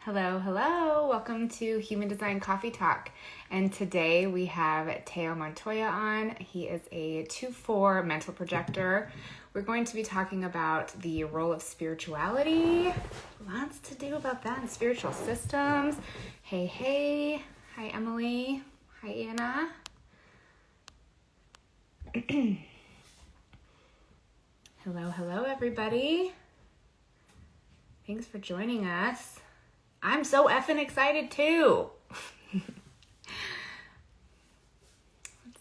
Hello, hello. Welcome to Human Design Coffee Talk. And today we have Teo Montoya on. He is a 2-4 mental projector. We're going to be talking about the role of spirituality. Lots to do about that and spiritual systems. Hey, hey. Hi, Emily. Hi, Anna. Hello, hello, everybody. Thanks for joining us. I'm so effing excited too. Let's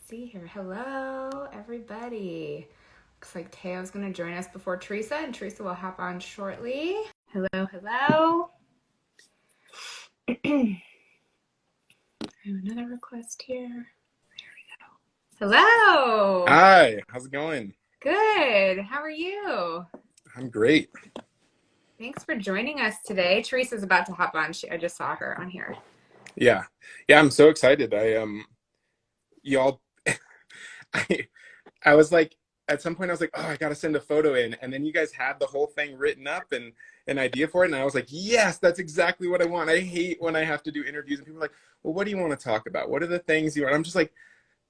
see here. Hello, everybody. Looks like Teo's going to join us before Teresa, and Teresa will hop on shortly. Hello, hello. I have another request here. There we go. Hello. Hi, how's it going? Good. How are you? I'm great. Thanks for joining us today. Teresa's about to hop on. I just saw her on here. Yeah. Yeah, I'm so excited. Y'all, I, I was like, at some point I was like, oh, I got to send a photo in. And then you guys had the whole thing written up and an idea for it. And I was like, yes, that's exactly what I want. I hate when I have to do interviews and people are like, well, what do you want to talk about? What are the things you want? I'm just like,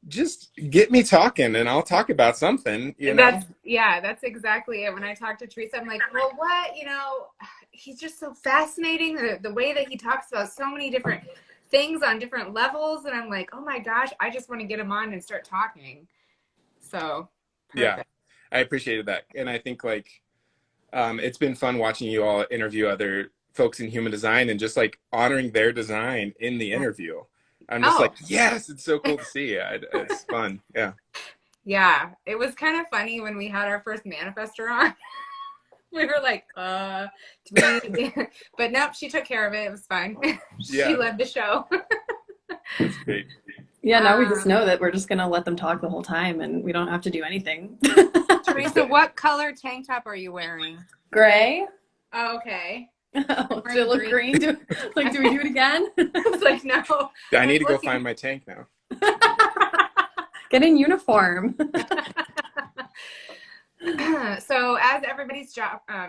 just get me talking and I'll talk about something, you know? That's exactly it. When I talk to Teresa, I'm like, well, what, he's just so fascinating. The way that he talks about so many different things on different levels. And I'm like, oh my gosh, I just want to get him on and start talking. So Yeah, perfect. I appreciated that. And I think it's been fun watching you all interview other folks in human design and just like honoring their design in the interview. I'm just like, Oh, yes, it's so cool to see. It's fun. Yeah. yeah. It was kind of funny when we had our first manifester on. We were like, but nope, she took care of it. It was fine. She Yeah. led the show. That's great. Yeah, now we just know that we're just going to let them talk the whole time and we don't have to do anything. Teresa, what color tank top are you wearing? Gray? Oh, okay. Oh, did it look green? Do we do it again? I was like, no. I need to go find my tank now. Get in uniform. So as everybody's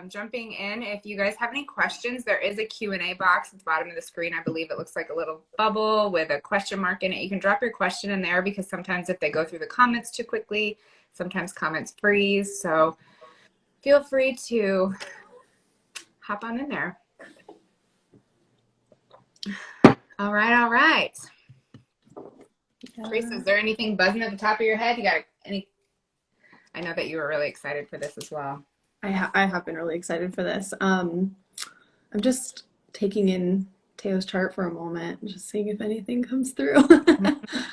jumping in, if you guys have any questions, there is a Q&A box at the bottom of the screen. I believe it looks like a little bubble with a question mark in it. You can drop your question in there because sometimes if they go through the comments too quickly, sometimes comments freeze. So feel free to hop on in there. All right, all right. Teresa, is there anything buzzing at the top of your head? You got any? I know that you were really excited for this as well. I have been really excited for this. I'm just taking in Teo's chart for a moment, just seeing if anything comes through.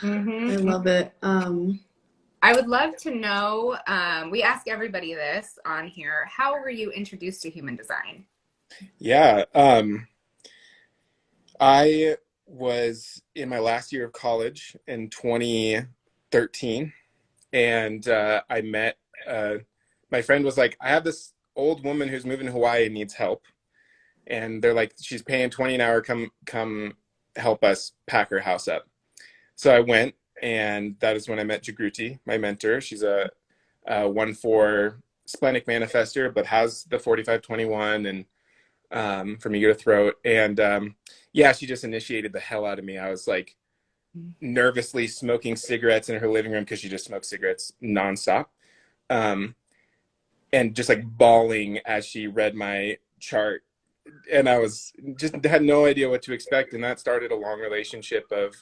I love it. I would love to know, we ask everybody this on here, how were you introduced to human design? Yeah. I was in my last year of college in 2013 and I met my friend was like, I have this old woman who's moving to Hawaii and needs help. And they're like, she's paying 20 an hour, come help us pack her house up. So I went, and that is when I met Jagruti, my mentor. She's a 1-4 splenic manifester, but has the 4521 and from ego to throat. And yeah, she just initiated the hell out of me. I was like nervously smoking cigarettes in her living room because she just smoked cigarettes nonstop. And just like bawling as she read my chart. And I was just had no idea what to expect. And that started a long relationship of,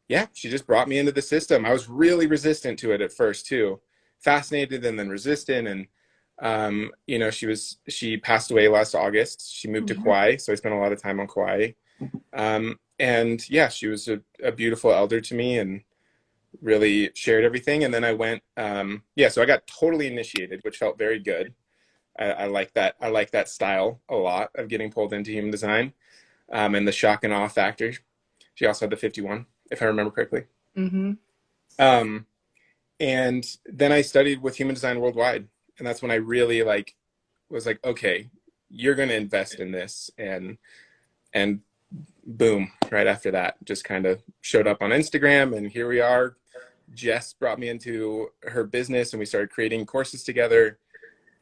yeah, she just brought me into the system. I was really resistant to it at first too, fascinated and then resistant. And, she passed away last August. She moved to Kauai. So I spent a lot of time on Kauai. And yeah, she was a beautiful elder to me and really shared everything. And then I went, so I got totally initiated, which felt very good. I like that. I like that style a lot of getting pulled into human design, and the shock and awe factor. She also had the 51, if I remember correctly. Mm-hmm. And then I studied with human design worldwide. And that's when I really was like, okay, you're going to invest in this. And boom, right after that, just kind of showed up on Instagram and here we are. Jess brought me into her business and we started creating courses together.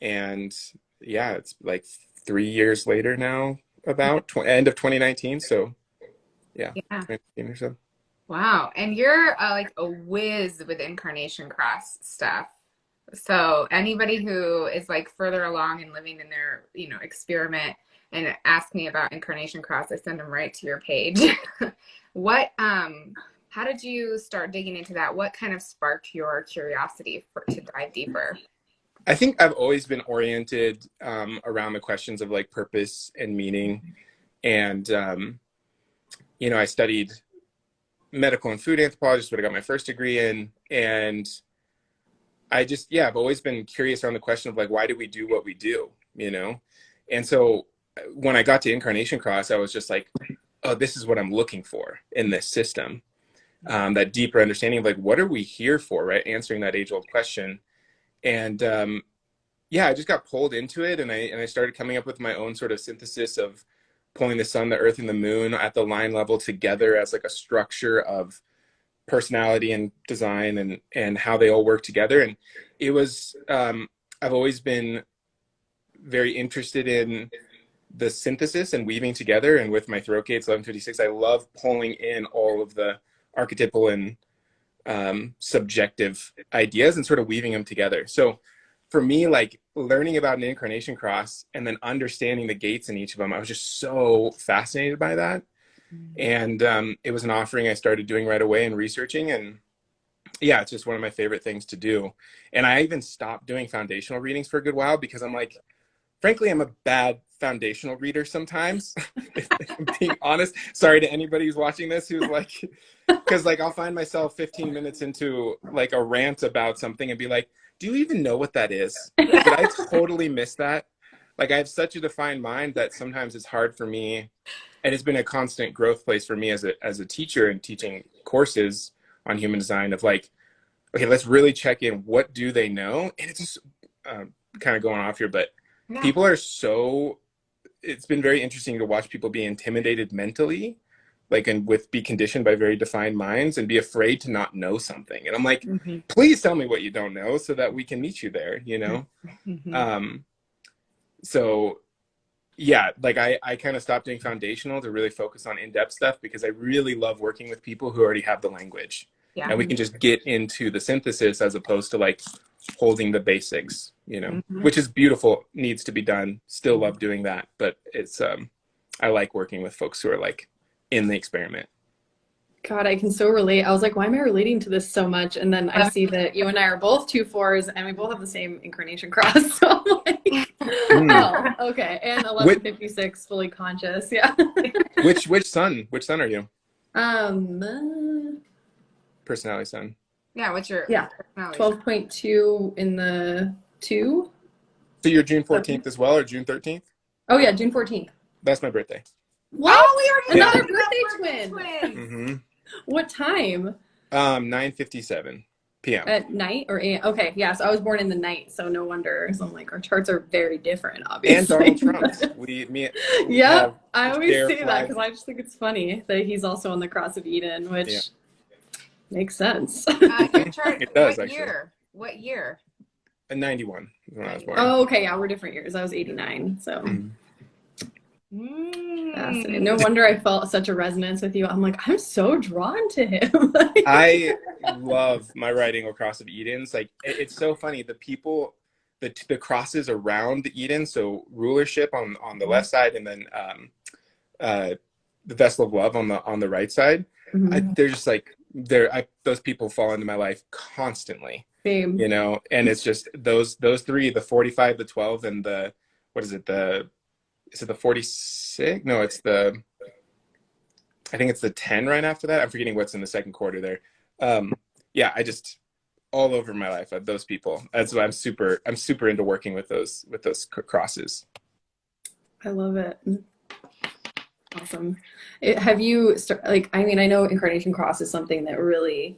And yeah, it's like 3 years later now, about end of 2019. So yeah, Yeah. 2019 or so. Wow. And you're like a whiz with incarnation cross stuff. So anybody who is like further along and living in their, experiment and ask me about incarnation cross, I send them right to your page. What how did you start digging into that? What kind of sparked your curiosity to dive deeper? I think I've always been oriented around the questions of like purpose and meaning. And, I studied medical and food anthropology, what I got my first degree in. And I've always been curious around the question of like, why do we do what we do, And so when I got to Incarnation Cross, I was just like, oh, this is what I'm looking for in this system. That deeper understanding of like, what are we here for, right? Answering that age old question. And I just got pulled into it, and I started coming up with my own sort of synthesis of pulling the sun, the earth, and the moon at the line level together as like a structure of personality and design and how they all work together. And it was I've always been very interested in the synthesis and weaving together. And with my throat gates 1156, I love pulling in all of the archetypal and subjective ideas and sort of weaving them together. So for me, like learning about an incarnation cross and then understanding the gates in each of them, I was just so fascinated by that. And it was an offering I started doing right away and researching. And yeah, it's just one of my favorite things to do. And I even stopped doing foundational readings for a good while because I'm like, frankly, I'm a bad foundational reader sometimes. If I'm being honest, sorry to anybody who's watching this who's like, because like I'll find myself 15 minutes into like a rant about something and be like, do you even know what that is? Did I totally miss that? Like I have such a defined mind that sometimes it's hard for me, and it's been a constant growth place for me as a teacher and teaching courses on human design of like, okay, let's really check in. What do they know? And it's kind of going off here, but people are it's been very interesting to watch people be intimidated mentally, like, and be conditioned by very defined minds and be afraid to not know something. And I'm like, please tell me what you don't know so that we can meet you there, So yeah, like I kind of stopped doing foundational to really focus on in-depth stuff because I really love working with people who already have the language. Yeah. And we can just get into the synthesis as opposed to like holding the basics, which is beautiful, needs to be done. Still love doing that. But it's, I like working with folks who are like in the experiment. God, I can so relate. I was like, why am I relating to this so much? And then I see that you and I are both 2/4s and we both have the same incarnation cross. So I'm like, oh, okay. And 1156, fully conscious. Yeah. Which sun? Which sun are you? Um, Personality sun. Yeah, what's your personality? 12.2 in the 2. So you're June 14th as well, or June 13th? Oh yeah, June 14th. That's my birthday. What? Oh, we Another birthday twin. Mm-hmm. What time? 9:57 p.m. At night or AM? Okay, yeah. So I was born in the night, so no wonder. So I'm like, our charts are very different, obviously. And Donald Trump's. Yeah, I always say that because I just think it's funny that he's also on the Cross of Eden, which makes sense. Your chart, it does, what actually. year? What year? 91 is when I was born. Oh, okay. Yeah, we're different years. I was 89, so. Fascinating. No wonder I felt such a resonance with you. I'm like, I'm so drawn to him. I love my writing across of Edens. Like, it's so funny. The people, the crosses around the Eden, so rulership on the left side, and then the vessel of love on the right side. They're just like those people fall into my life constantly. Same. And it's just those three, the 45, the 12, and the what is it the 46? No, I think it's the 10 right after that. I'm forgetting what's in the second quarter there. I just all over my life those people. That's why I'm super into working with those crosses. I love it. Awesome. Have you I know Incarnation Cross is something that really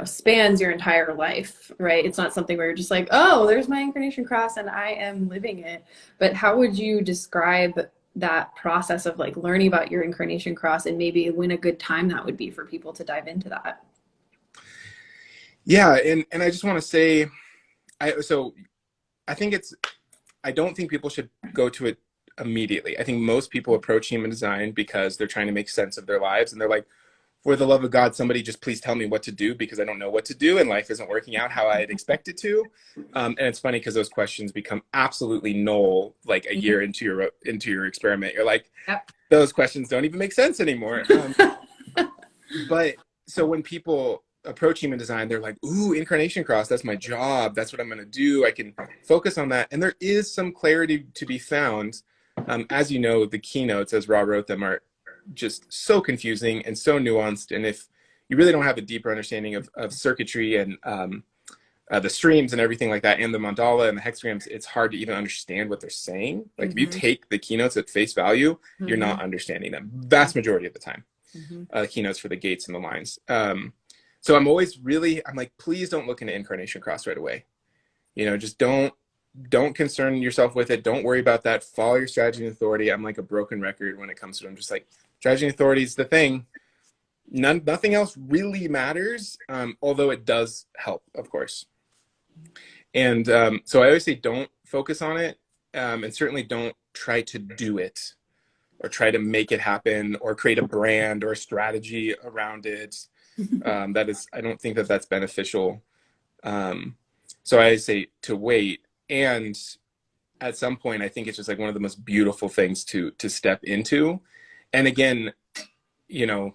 spans your entire life, right? It's not something where you're just like, oh, there's my incarnation cross and I am living it. But how would you describe that process of like learning about your incarnation cross and maybe when a good time that would be for people to dive into that? Yeah. And I just want to say, I think I don't think people should go to it immediately. I think most people approach human design because they're trying to make sense of their lives, and they're like, for the love of God, somebody just please tell me what to do, because I don't know what to do and life isn't working out how I'd expect it to. And it's funny because those questions become absolutely null like a year into your experiment. You're like, Yep. those questions don't even make sense anymore. But so when people approach human design, they're like, ooh, incarnation cross, that's my job. That's what I'm going to do. I can focus on that. And there is some clarity to be found. As you know, the keynotes, as Ra wrote them, are just so confusing and so nuanced. And if you really don't have a deeper understanding of circuitry and the streams and everything like that, and the mandala and the hexagrams, it's hard to even understand what they're saying. Like if you take the keynotes at face value, you're not understanding them vast majority of the time. The keynotes for the gates and the lines. So I'm like, please don't look into incarnation cross right away. Just don't concern yourself with it. Don't worry about that. Follow your strategy and authority. I'm like a broken record when it comes to it. I'm just like, strategy and authority is the thing. Nothing else really matters, although it does help, of course. And so I always say don't focus on it, and certainly don't try to do it or try to make it happen or create a brand or a strategy around it. I don't think that that's beneficial. So I say to wait. And at some point, I think it's just like one of the most beautiful things to step into. And again, the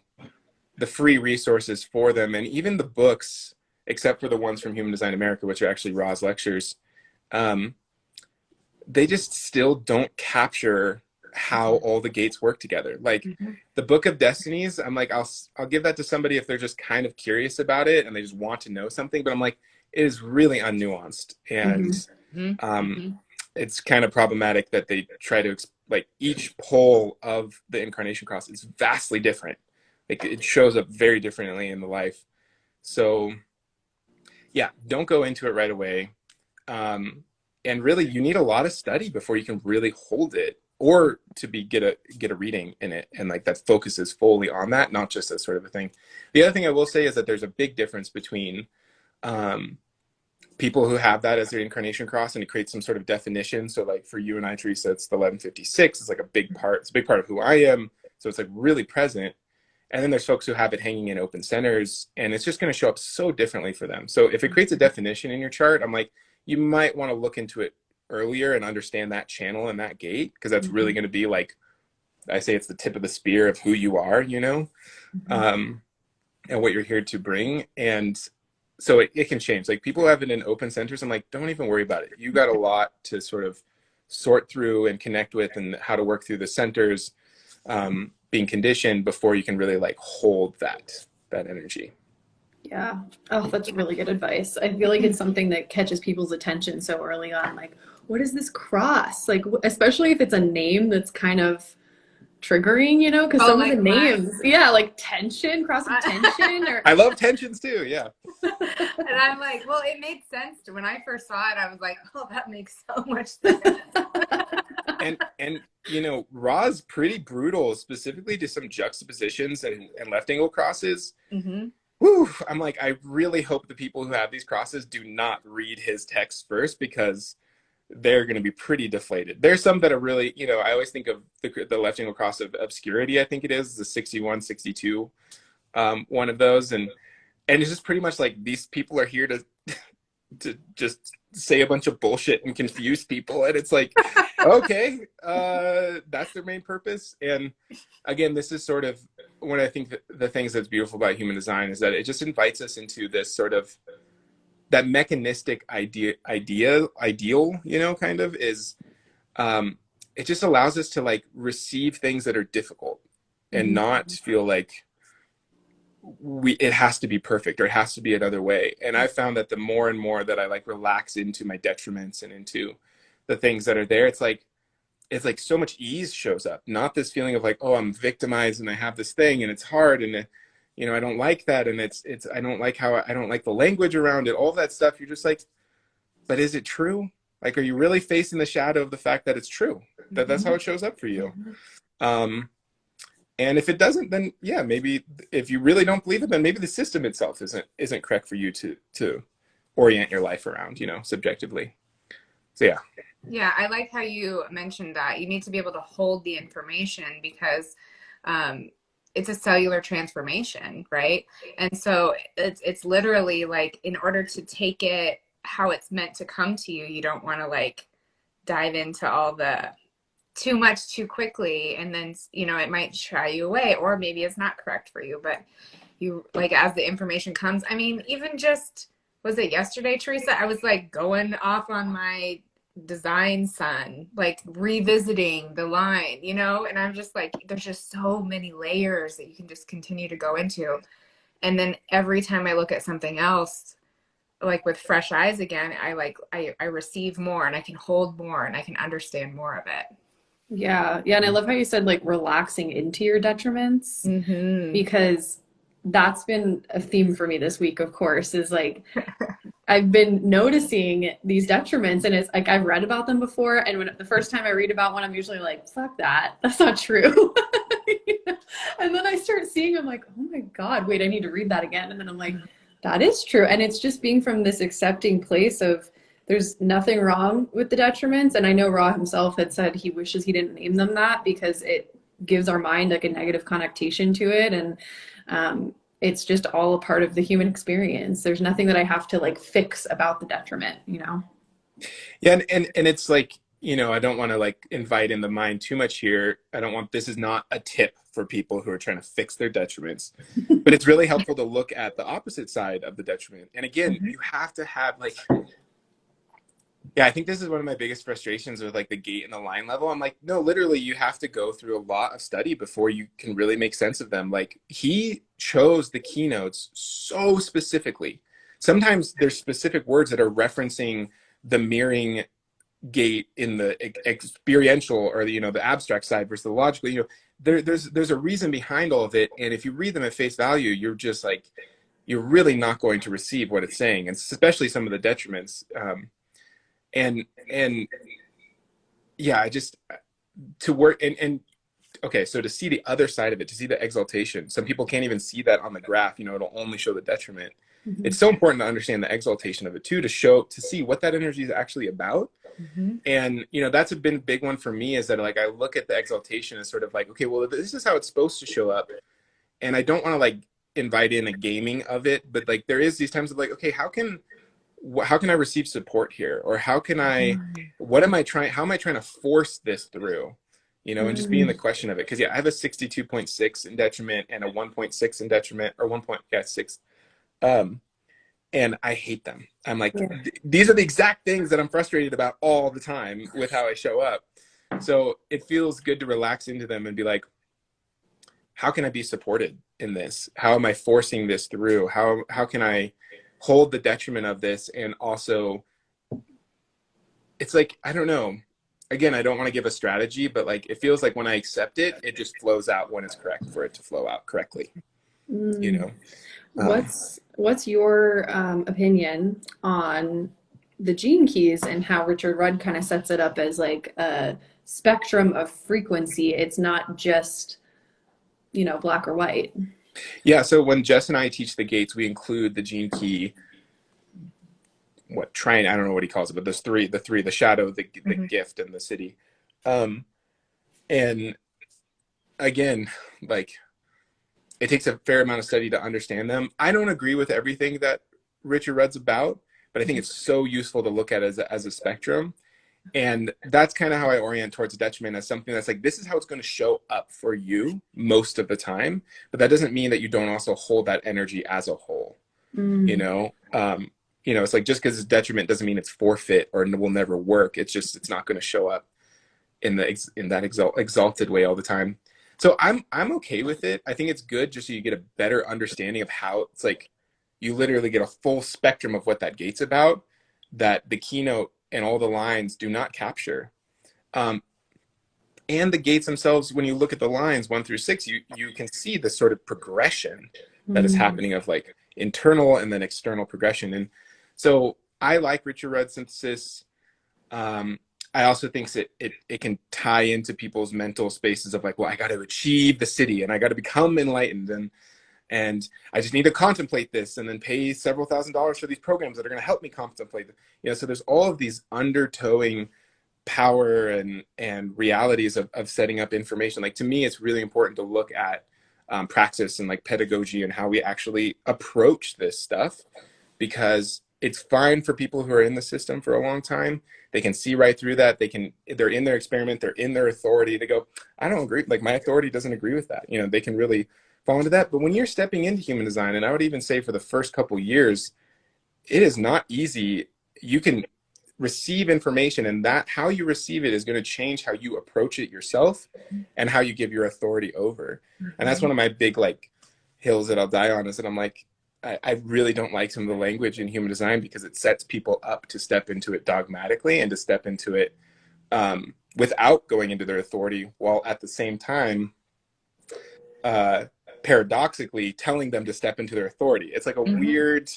free resources for them, and even the books, except for the ones from Human Design America, which are actually Ra's lectures, they just still don't capture how all the gates work together. Like the Book of Destinies, I'm like, I'll give that to somebody if they're just kind of curious about it and they just want to know something. But I'm like, it is really unnuanced, and it's kind of problematic that they try to like each pole of the incarnation cross is vastly different. Like it shows up very differently in the life. So yeah, don't go into it right away. And really, you need a lot of study before you can really hold it, or to get a reading in it, and like that focuses fully on that, not just as sort of a thing. The other thing I will say is that there's a big difference between people who have that as their incarnation cross and it creates some sort of definition. So like for you and I, Teresa, it's the 1156. It's like a big part. It's a big part of who I am. So it's like really present. And then there's folks who have it hanging in open centers, and it's just going to show up so differently for them. So if it creates a definition in your chart, I'm like, you might want to look into it earlier and understand that channel and that gate, because that's really going to be like, I say, it's the tip of the spear of who you are, and what you're here to bring. And so it can change. Like people who have it in open centers, I'm like, don't even worry about it. You got a lot to sort of sort through and connect with, and how to work through the centers, being conditioned before you can really like hold that energy. Yeah. Oh, that's really good advice. I feel like it's something that catches people's attention so early on. Like, what is this cross? Like, especially if it's a name that's kind of triggering, because some of the names, like tension, cross of tension, or I love tensions too. Yeah. And I'm like, well, it made sense when I first saw it. I was like, oh, that makes so much sense. and Ra's pretty brutal, specifically to some juxtapositions and left angle crosses. Whew, I'm like, I really hope the people who have these crosses do not read his text first, because they're going to be pretty deflated. There's some that are really, I always think of the left angle cross of obscurity. I think it is the 61, 62, one of those. And it's just pretty much like, these people are here to just say a bunch of bullshit and confuse people. And it's like, okay, that's their main purpose. And again, this is sort of when I think the things that's beautiful about human design is that it just invites us into this sort of that mechanistic ideal, kind of is, it just allows us to like receive things that are difficult and not feel like it has to be perfect or it has to be another way. And I found that the more and more that I like relax into my detriments and into the things that are there, it's like so much ease shows up, not this feeling of like, oh, I'm victimized and I have this thing and it's hard and I don't like that, and it's I don't like the language around it, all that stuff. You're just like, but is it true? Like, are you really facing the shadow of the fact that it's true, that that's how it shows up for you? And if it doesn't, then yeah, maybe if you really don't believe it, then maybe the system itself isn't correct for you to orient your life around, subjectively. So yeah. Yeah, I like how you mentioned that. You need to be able to hold the information because um, it's a cellular transformation, right? And so it's literally like in order to take it how it's meant to come to you, you don't want to like dive into all the too much too quickly, and then it might shy you away, or maybe it's not correct for you. But you like as the information comes. I mean, even just was it yesterday, Teresa? I was like going off on my design son, like revisiting the line, and I'm just like, there's just so many layers that you can just continue to go into. And then every time I look at something else, like with fresh eyes again, I receive more and I can hold more and I can understand more of it. Yeah. Yeah. And I love how you said like relaxing into your detriments, Mm-hmm. because that's been a theme for me this week, of course, is like I've been noticing these detriments, and it's like I've read about them before. And when the first time I read about one, I'm usually like, fuck that. That's not true. And then I start seeing, I'm like, oh my God, wait, I need to read that again. And then I'm like, that is true. And it's just being from this accepting place of there's nothing wrong with the detriments. And I know Ra himself had said he wishes he didn't name them that because it gives our mind like a negative connotation to it. And it's just all a part of the human experience. There's nothing that I have to like fix about the detriment. Yeah, and it's like, I don't want to like invite in the mind too much here. I don't want, this is not a tip for people who are trying to fix their detriments, but it's really helpful to look at the opposite side of the detriment. And again, Mm-hmm. you have to have like, yeah, I think this is one of my biggest frustrations with like the gate and the line level. I'm like, no, literally, you have to go through a lot of study before you can really make sense of them. Like, he chose the keynotes so specifically. Sometimes there's specific words that are referencing the mirroring gate in the experiential or the abstract side versus the logical. There's a reason behind all of it, and if you read them at face value, you're just like, you're really not going to receive what it's saying, and especially some of the detriments. And yeah, I just, to work and okay, so to see the other side of it, to see the exaltation, some people can't even see that on the graph. It'll only show the detriment. Mm-hmm. It's so important to understand the exaltation of it too, to see what that energy is actually about. Mm-hmm. And that's been a big one for me, is that like I look at the exaltation as sort of like, okay, well, this is how it's supposed to show up, and I don't want to like invite in a gaming of it, but like there is these times of like, okay, how can I receive support here, or what am I trying, how am I trying to force this through, and just being Mm-hmm. the question of it. Because yeah, I have a 62.6 in detriment and a 1.6 in detriment, or 1.6, and I hate them. I'm like, Yeah. these are the exact things that I'm frustrated about all the time with how I show up. So it feels good to relax into them and be like, how can I be supported in this? How am I forcing this through? How can I hold the detriment of this? And also, it's like, I don't know. Again, I don't want to give a strategy, but like it feels like when I accept it, it just flows out when it's correct for it to flow out correctly. You Mm. know. Um, What's your opinion on the gene keys and how Richard Rudd kind of sets it up as like a spectrum of frequency? It's not just, black or white. yeah. So when Jess and I teach the gates, we include the gene key, I don't know what he calls it, but there's the shadow, the Mm-hmm. gift, and the city. Um, and again, like, it takes a fair amount of study to understand them. I don't agree with everything that Richard Rudd's about, but I think it's so useful to look at as a spectrum. And that's kind of how I orient towards detriment, as something that's like, this is how it's going to show up for you most of the time. But that doesn't mean that you don't also hold that energy as a whole, you Mm. know? It's like, just because it's detriment doesn't mean it's forfeit or will never work. It's just, it's not going to show up in that exalted way all the time. So I'm okay with it. I think it's good just so you get a better understanding of how it's like, you literally get a full spectrum of what that gate's about, that the keynote and all the lines do not capture. Um, and the gates themselves, when you look at the lines 1 through 6, you can see the sort of progression that is Mm. happening of like internal and then external progression. And so I like Richard Rudd's synthesis. Um, I also think it can tie into people's mental spaces of like, well, I got to achieve the city and I got to become enlightened, and I just need to contemplate this and then pay several $1,000s for these programs that are going to help me contemplate it. So there's all of these undertowing power and realities of setting up information. Like, to me, it's really important to look at praxis and like pedagogy and how we actually approach this stuff, because it's fine for people who are in the system for a long time. They can see right through that. They're in their experiment, they're in their authority. They go, I don't agree. Like, my authority doesn't agree with that. You know, they can really fall into that. But when you're stepping into human design, and I would even say for the first couple years, it is not easy. You can receive information, and that how you receive it is going to change how you approach it yourself and how you give your authority over. And that's one of my big like hills that I'll die on, is that I'm like, I really don't like some of the language in human design, because it sets people up to step into it dogmatically and to step into it without going into their authority, while at the same time paradoxically telling them to step into their authority. It's like a weird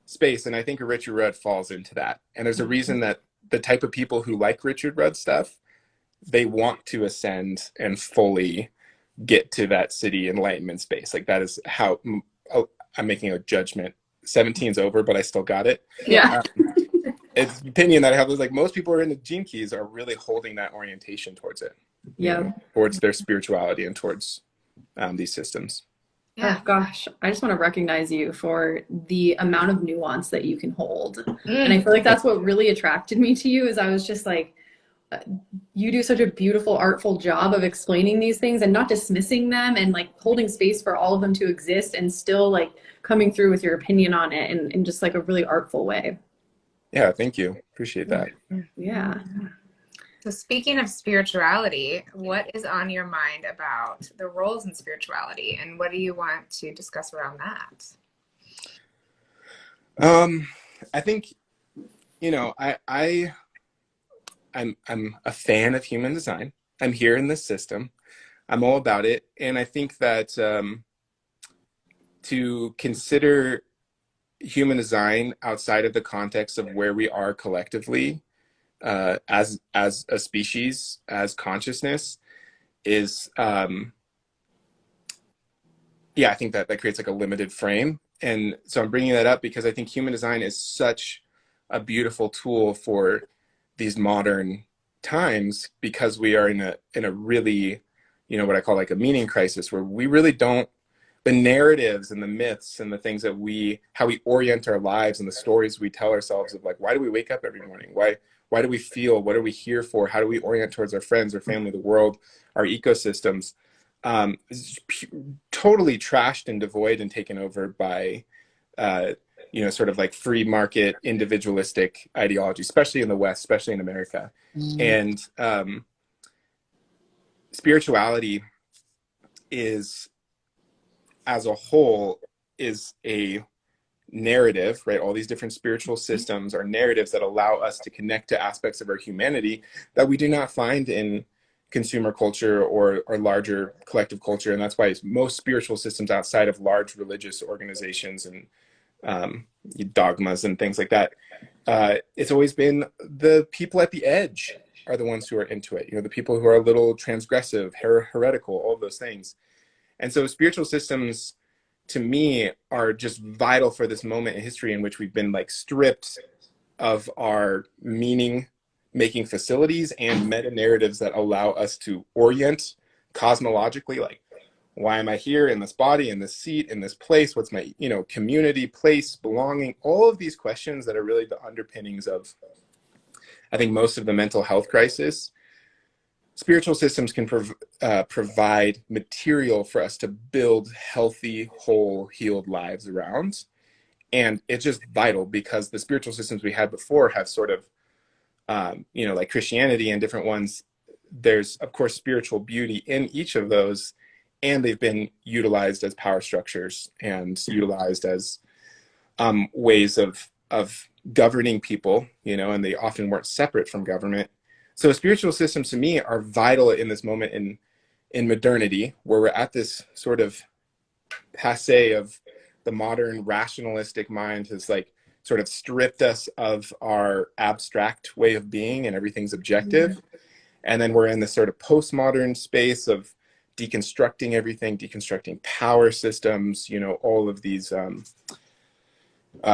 space, and I think Richard Rudd falls into that. And there's a reason that the type of people who like Richard Rudd stuff, they want to ascend and fully get to that city enlightenment space. Like, that is how I'm making a judgment. 17's over, but I still got it. Yeah. It's the opinion that I have is like, most people who are in the Gene Keys are really holding that orientation towards it, Yeah. towards their spirituality and towards these systems. Yeah. Oh gosh, I just want to recognize you for the amount of nuance that you can hold. And I feel like that's what really attracted me to you, is I was just like, you do such a beautiful, artful job of explaining these things and not dismissing them, and like holding space for all of them to exist, and still like coming through with your opinion on it in just like a really artful way. Yeah, thank you. Appreciate that. Yeah. So speaking of spirituality, what is on your mind about the roles in spirituality, and what do you want to discuss around that? I think, you know, I'm a fan of human design. I'm here in this system. I'm all about it. And I think that to consider human design outside of the context of where we are collectively as a species, as consciousness, is I think that creates like a limited frame. And so I'm bringing that up because I think human design is such a beautiful tool for these modern times, because we are in a really, you know, what I call like a meaning crisis, where we really don't, the narratives and the myths and the things that how we orient our lives and the stories we tell ourselves of like, why do we wake up every morning? Why do we feel? What are we here for? How do we orient towards our friends, our family, the world, our ecosystems? Totally trashed and devoid and taken over by, you know, sort of like free market, individualistic ideology, especially in the West, especially in America. And spirituality is, as a whole, is a narrative, right? All these different spiritual systems are narratives that allow us to connect to aspects of our humanity that we do not find in consumer culture or larger collective culture. And that's why most spiritual systems outside of large religious organizations and dogmas and things like that, it's always been the people at the edge are the ones who are into it. You know, the people who are a little transgressive, heretical, all of those things. And so spiritual systems, to me, are just vital for this moment in history in which we've been like stripped of our meaning making facilities and meta narratives that allow us to orient cosmologically, like, why am I here in this body, in this seat, in this place? What's my, you know, community, place, belonging? All of these questions that are really the underpinnings of, I think, most of the mental health crisis. Spiritual systems can provide material for us to build healthy, whole, healed lives around. And it's just vital, because the spiritual systems we had before have sort of, you know, like Christianity and different ones, there's, of course, spiritual beauty in each of those. And they've been utilized as power structures and utilized as ways of governing people, you know, and they often weren't separate from government. So spiritual systems, to me, are vital in this moment in modernity, where we're at this sort of passe of the modern rationalistic mind has like sort of stripped us of our abstract way of being and everything's objective. And then we're in this sort of postmodern space of deconstructing everything, deconstructing power systems, you know, all of these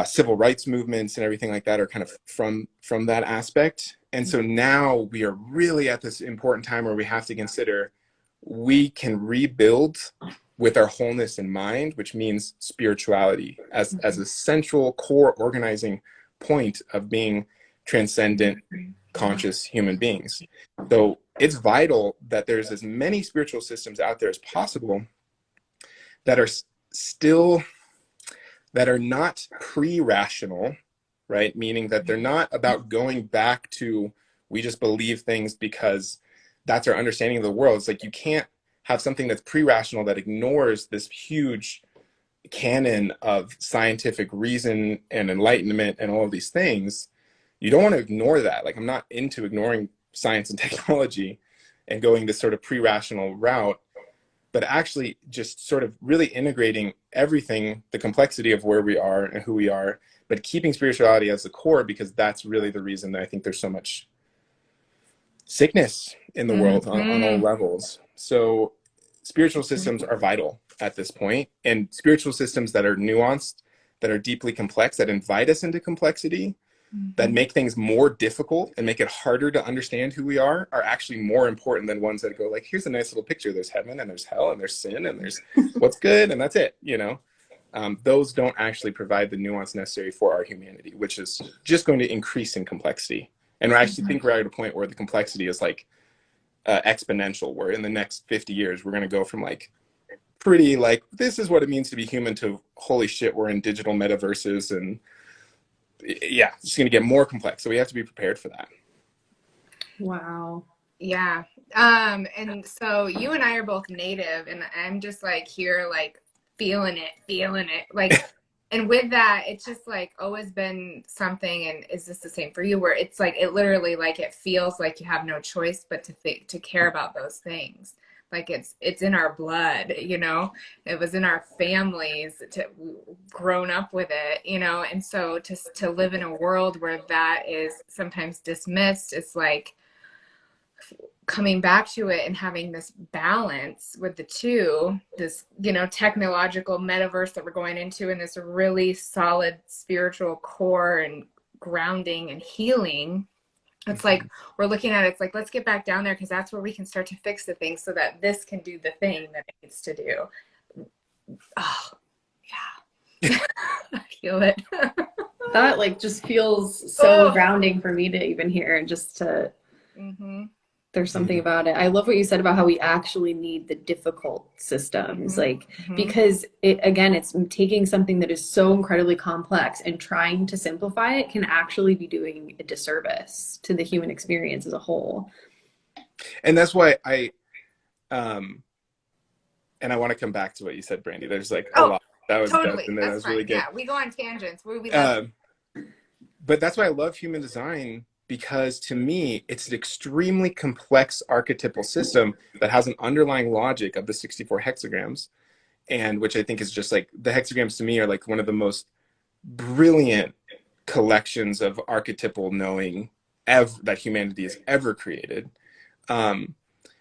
civil rights movements and everything like that are kind of from that aspect. And so now we are really at this important time where we have to consider we can rebuild with our wholeness in mind, which means spirituality as a central core organizing point of being transcendent, conscious human beings. So it's vital that there's as many spiritual systems out there as possible that are still, that are not pre-rational, right? Meaning that they're not about going back to, we just believe things because that's our understanding of the world. It's like you can't have something that's pre-rational that ignores this huge canon of scientific reason and enlightenment and all of these things. You don't want to ignore that. Like, I'm not into ignoring science and technology and going this sort of pre-rational route, but actually just sort of really integrating everything, the complexity of where we are and who we are, but keeping spirituality as the core, because that's really the reason that I think there's so much sickness in the world on all levels. So spiritual systems are vital at this point, and spiritual systems that are nuanced, that are deeply complex, that invite us into complexity, that make things more difficult and make it harder to understand who we are actually more important than ones that go like, here's a nice little picture. There's heaven and there's hell and there's sin and there's what's good and that's it, you know? Those don't actually provide the nuance necessary for our humanity, which is just going to increase in complexity. And I actually think we're at a point where the complexity is like exponential, where in the next 50 years, we're going to go from like pretty like, this is what it means to be human to holy shit, we're in digital metaverses, and yeah, it's going to get more complex. So we have to be prepared for that. Wow. Yeah. And so you and I are both native, and I'm just like here, like feeling it. Like, and with that, it's just like always been something. And is this the same for you? Where it's like, it literally, like, it feels like you have no choice but to care about those things. Like it's in our blood, you know, it was in our families, grown up with it, you know, and so to live in a world where that is sometimes dismissed, it's like coming back to it and having this balance with the two, this, you know, technological metaverse that we're going into, and this really solid spiritual core and grounding and healing. It's like we're looking at it, it's like, let's get back down there, because that's where we can start to fix the things so that this can do the thing that it needs to do. Oh, yeah. I feel it. That like just feels so grounding for me to even hear, and just to there's something about it. I love what you said about how we actually need the difficult systems, like, because it, again, it's taking something that is so incredibly complex and trying to simplify it can actually be doing a disservice to the human experience as a whole. And that's why and I want to come back to what you said, Brandy. There's like a lot. That was totally. dope, and that was really good. Yeah, we go on tangents. We love but that's why I love human design, because to me, it's an extremely complex archetypal system that has an underlying logic of the 64 hexagrams, and which I think is just like, the hexagrams to me are like one of the most brilliant collections of archetypal knowing that humanity has ever created.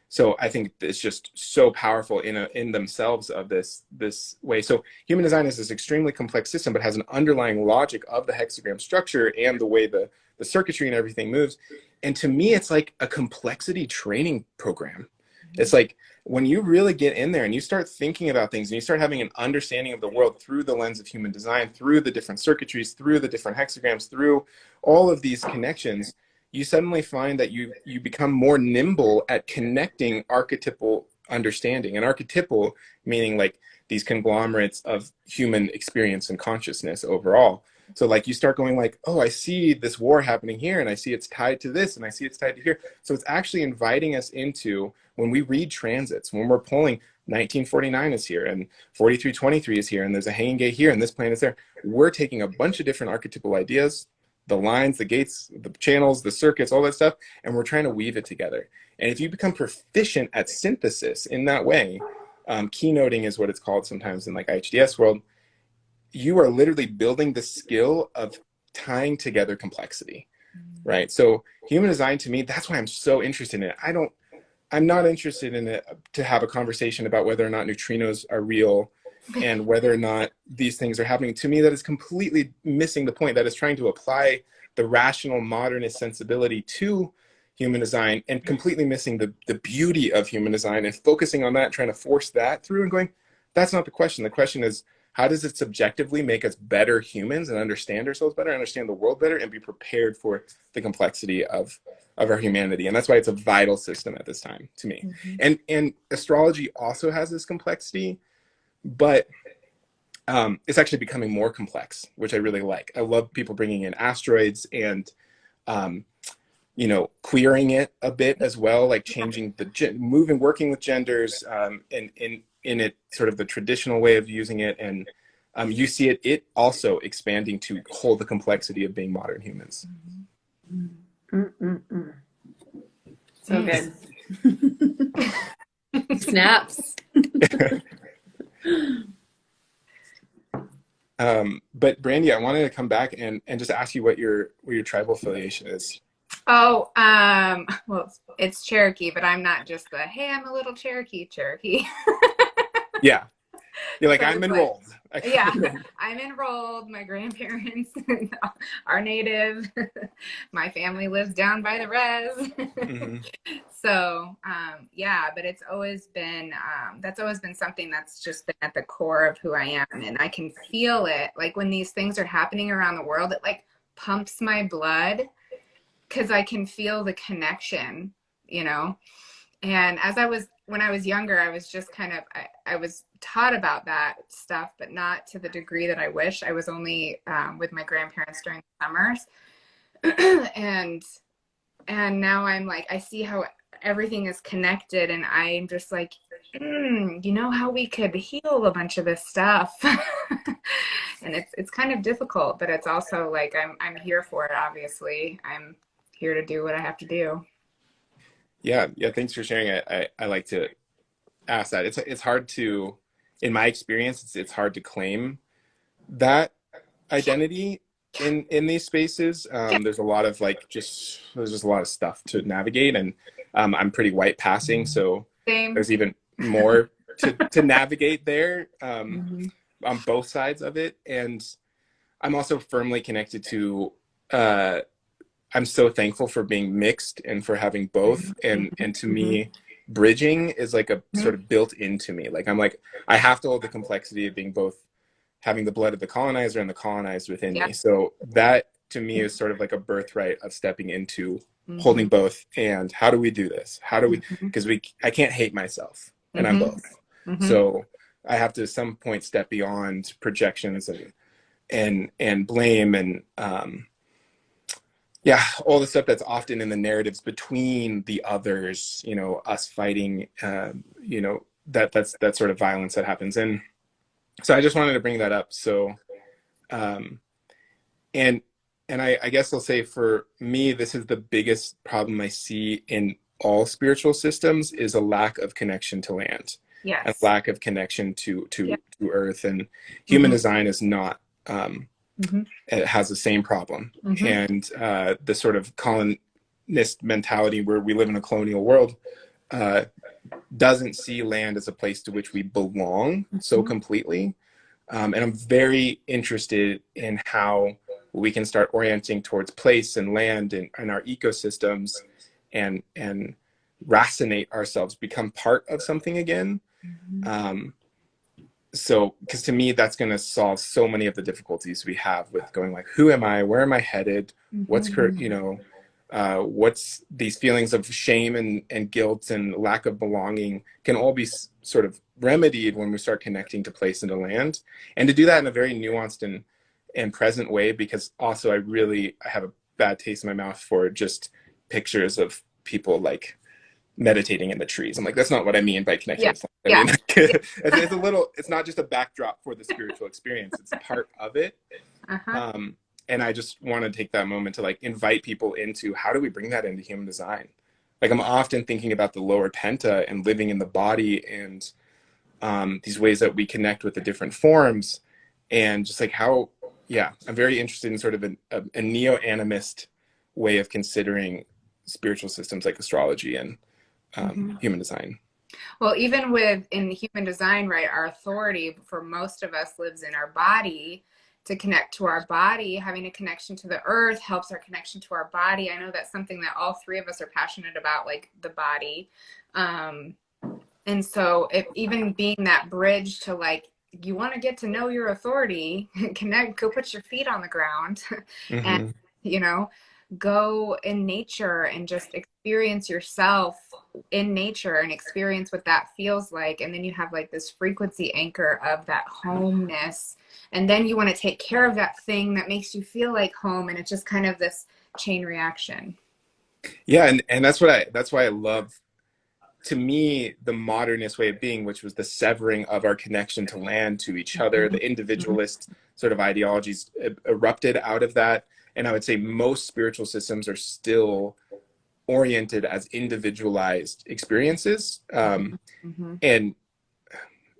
So I think it's just so powerful in themselves of this way. So human design is this extremely complex system, but has an underlying logic of the hexagram structure and the way the circuitry and everything moves. And to me, it's like a complexity training program. It's like when you really get in there and you start thinking about things and you start having an understanding of the world through the lens of human design, through the different circuitries, through the different hexagrams, through all of these connections, you suddenly find that you become more nimble at connecting archetypal understanding. And archetypal meaning like these conglomerates of human experience and consciousness overall. So like you start going like, oh, I see this war happening here, and I see it's tied to this, and I see it's tied to here. So it's actually inviting us into, when we read transits, when we're pulling 1949 is here and 4323 is here, and there's a hanging gate here, and this planet is there. We're taking a bunch of different archetypal ideas, the lines, the gates, the channels, the circuits, all that stuff, and we're trying to weave it together. And if you become proficient at synthesis in that way, keynoting is what it's called sometimes in like IHDS world, you are literally building the skill of tying together complexity, right? So human design, to me, that's why I'm so interested in it. I'm not interested in it to have a conversation about whether or not neutrinos are real and whether or not these things are happening. To me, that is completely missing the point. That is trying to apply the rational modernist sensibility to human design and completely missing the beauty of human design and focusing on that, trying to force that through and going, that's not the question. The question is, how does it subjectively make us better humans and understand ourselves better, understand the world better, and be prepared for the complexity of our humanity? And that's why it's a vital system at this time to me. Mm-hmm. And astrology also has this complexity, but it's actually becoming more complex, which I really like. I love people bringing in asteroids and um, queering it a bit as well, like changing moving, working with genders, and in it sort of the traditional way of using it, and you see it also expanding to hold the complexity of being modern humans. Mm-mm-mm. So good. Snaps. But Brandy, I wanted to come back and just ask you what your tribal affiliation is. Oh, well, it's Cherokee, but I'm not just the, hey, I'm a little Cherokee. Yeah, you're like, So I'm it's like, enrolled. I yeah, come in. I'm enrolled. My grandparents are native. My family lives down by the res. Mm-hmm. So, yeah, but it's always been, that's always been something that's just been at the core of who I am. And I can feel it. Like when these things are happening around the world, it like pumps my blood because I can feel the connection, you know? And when I was younger, I was just kind of, I was taught about that stuff, but not to the degree that I wish. I was only with my grandparents during the summers. and, and now I'm like, I see how everything is connected. And I'm just like, you know how we could heal a bunch of this stuff. And it's kind of difficult, but it's also like, I'm here for it. Obviously I'm here to do what I have to do. Yeah, yeah. Thanks for sharing. I like to ask that. It's hard to, in my experience, it's hard to claim that identity in these spaces. There's a lot of there's just a lot of stuff to navigate, and I'm pretty white passing, so Same. there's even more to navigate there, Mm-hmm. on both sides of it. And I'm also firmly connected to. I'm so thankful for being mixed and for having both. And to Mm-hmm. me, bridging is like a sort of built into me. Like I'm like, I have to hold the complexity of being both, having the blood of the colonizer and the colonized within Yeah. me. So that to me is sort of like a birthright of stepping into Mm-hmm. holding both. And how do we do this? How do we, Mm-hmm. because I can't hate myself and I'm Mm-hmm. both. Mm-hmm. So I have to at some point step beyond projections and blame and yeah, all the stuff that's often in the narratives between the others, us fighting, that sort of violence that happens. And so I just wanted to bring that up. So, um, and I guess I'll say for me, this is the biggest problem I see in all spiritual systems is a lack of connection to land, and Yes. lack of connection to Yeah. earth. And human Mm-hmm. design is not. Mm-hmm. It has the same problem. Mm-hmm. And the sort of colonist mentality where we live in a colonial world uh, doesn't see land as a place to which we belong so Mm-hmm. completely. And I'm very interested in how we can start orienting towards place and land and our ecosystems and racinate ourselves, become part of something again. Um, so because to me that's going to solve so many of the difficulties we have with going like, who am I, where am I headed, what's what's these feelings of shame and guilt and lack of belonging can all be sort of remedied when we start connecting to place and to land, and to do that in a very nuanced and present way. Because also I have a bad taste in my mouth for just pictures of people like meditating in the trees. I'm like, that's not what I mean by connecting Yeah. with someone. I Yeah. mean, Yeah. it's a little, it's not just a backdrop for the spiritual experience, it's part of it. Uh-huh. Um, and I just want to take that moment to like invite people into how do we bring that into human design? Like I'm often thinking about the lower penta and living in the body and these ways that we connect with the different forms and just like how, yeah, I'm very interested in sort of a neo-animist way of considering spiritual systems like astrology and Mm-hmm. human design. Well, even with in human design, right, our authority for most of us lives in our body. to connect to our body. Having a connection to the earth helps our connection to our body. I know that's something that all three of us are passionate about, like the body. And so even being that bridge to like, you want to get to know your authority, connect, go put your feet on the ground and, Hmm. you know, go in nature and just experience yourself in nature and experience what that feels like. And then you have like this frequency anchor of that homeness. And then you want to take care of that thing that makes you feel like home. And it's just kind of this chain reaction. Yeah, and that's why I love, to me, the modernist way of being, which was the severing of our connection to land, to each other. The individualist sort of ideologies erupted out of that. And I would say most spiritual systems are still oriented as individualized experiences. Mm-hmm. And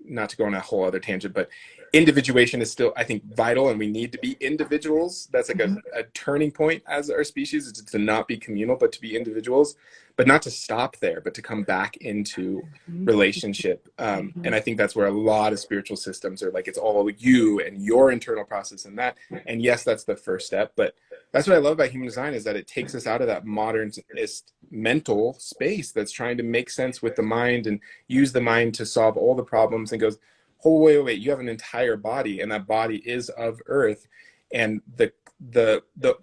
not to go on a whole other tangent, but individuation is still, I think, vital, and we need to be individuals. That's like a turning point as our species, is to not be communal, but to be individuals, but not to stop there, but to come back into relationship. And I think that's where a lot of spiritual systems are like, it's all you and your internal process and that. And yes, that's the first step, but that's what I love about human design, is that it takes us out of that modernist mental space that's trying to make sense with the mind and use the mind to solve all the problems, and goes, oh, wait, you have an entire body, and that body is of earth. And the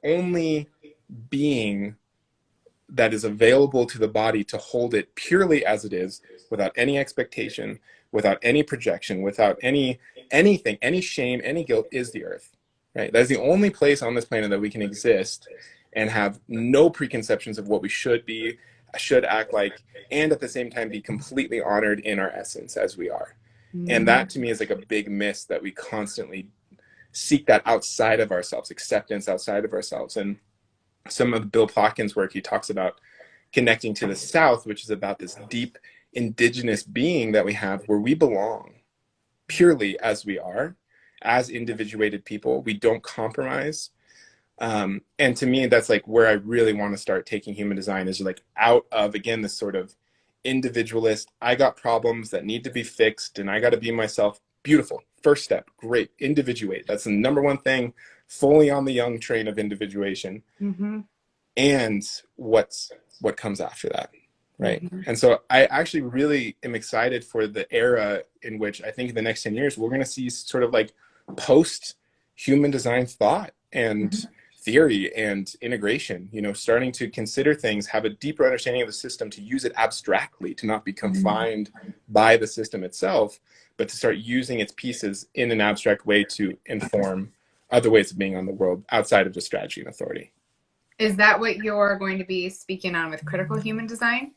only being that is available to the body to hold it purely as it is, without any expectation, without any projection, without anything, any shame, any guilt, is the earth. Right? That's the only place on this planet that we can exist and have no preconceptions of what we should be, should act like, and at the same time be completely honored in our essence as we are. And Mm-hmm. that to me is like a big miss, that we constantly seek that outside of ourselves, acceptance outside of ourselves. And some of Bill Plotkin's work, he talks about connecting to the South, which is about this deep indigenous being that we have, where we belong purely as we are, as individuated people. We don't compromise. And to me, that's like where I really want to start taking human design, is like out of, again, this sort of individualist, I got problems that need to be fixed and I got to be myself. Beautiful. First step. Great. Individuate. That's the number one thing. Fully on the young train of individuation. Mm-hmm. And what comes after that. Right. Mm-hmm. And so I actually really am excited for the era in which I think in the next 10 years, we're going to see sort of like post human design thought and theory and integration, starting to consider things, have a deeper understanding of the system, to use it abstractly, to not be confined by the system itself, but to start using its pieces in an abstract way to inform other ways of being on the world outside of just strategy and authority. Is that what you're going to be speaking on with critical human design?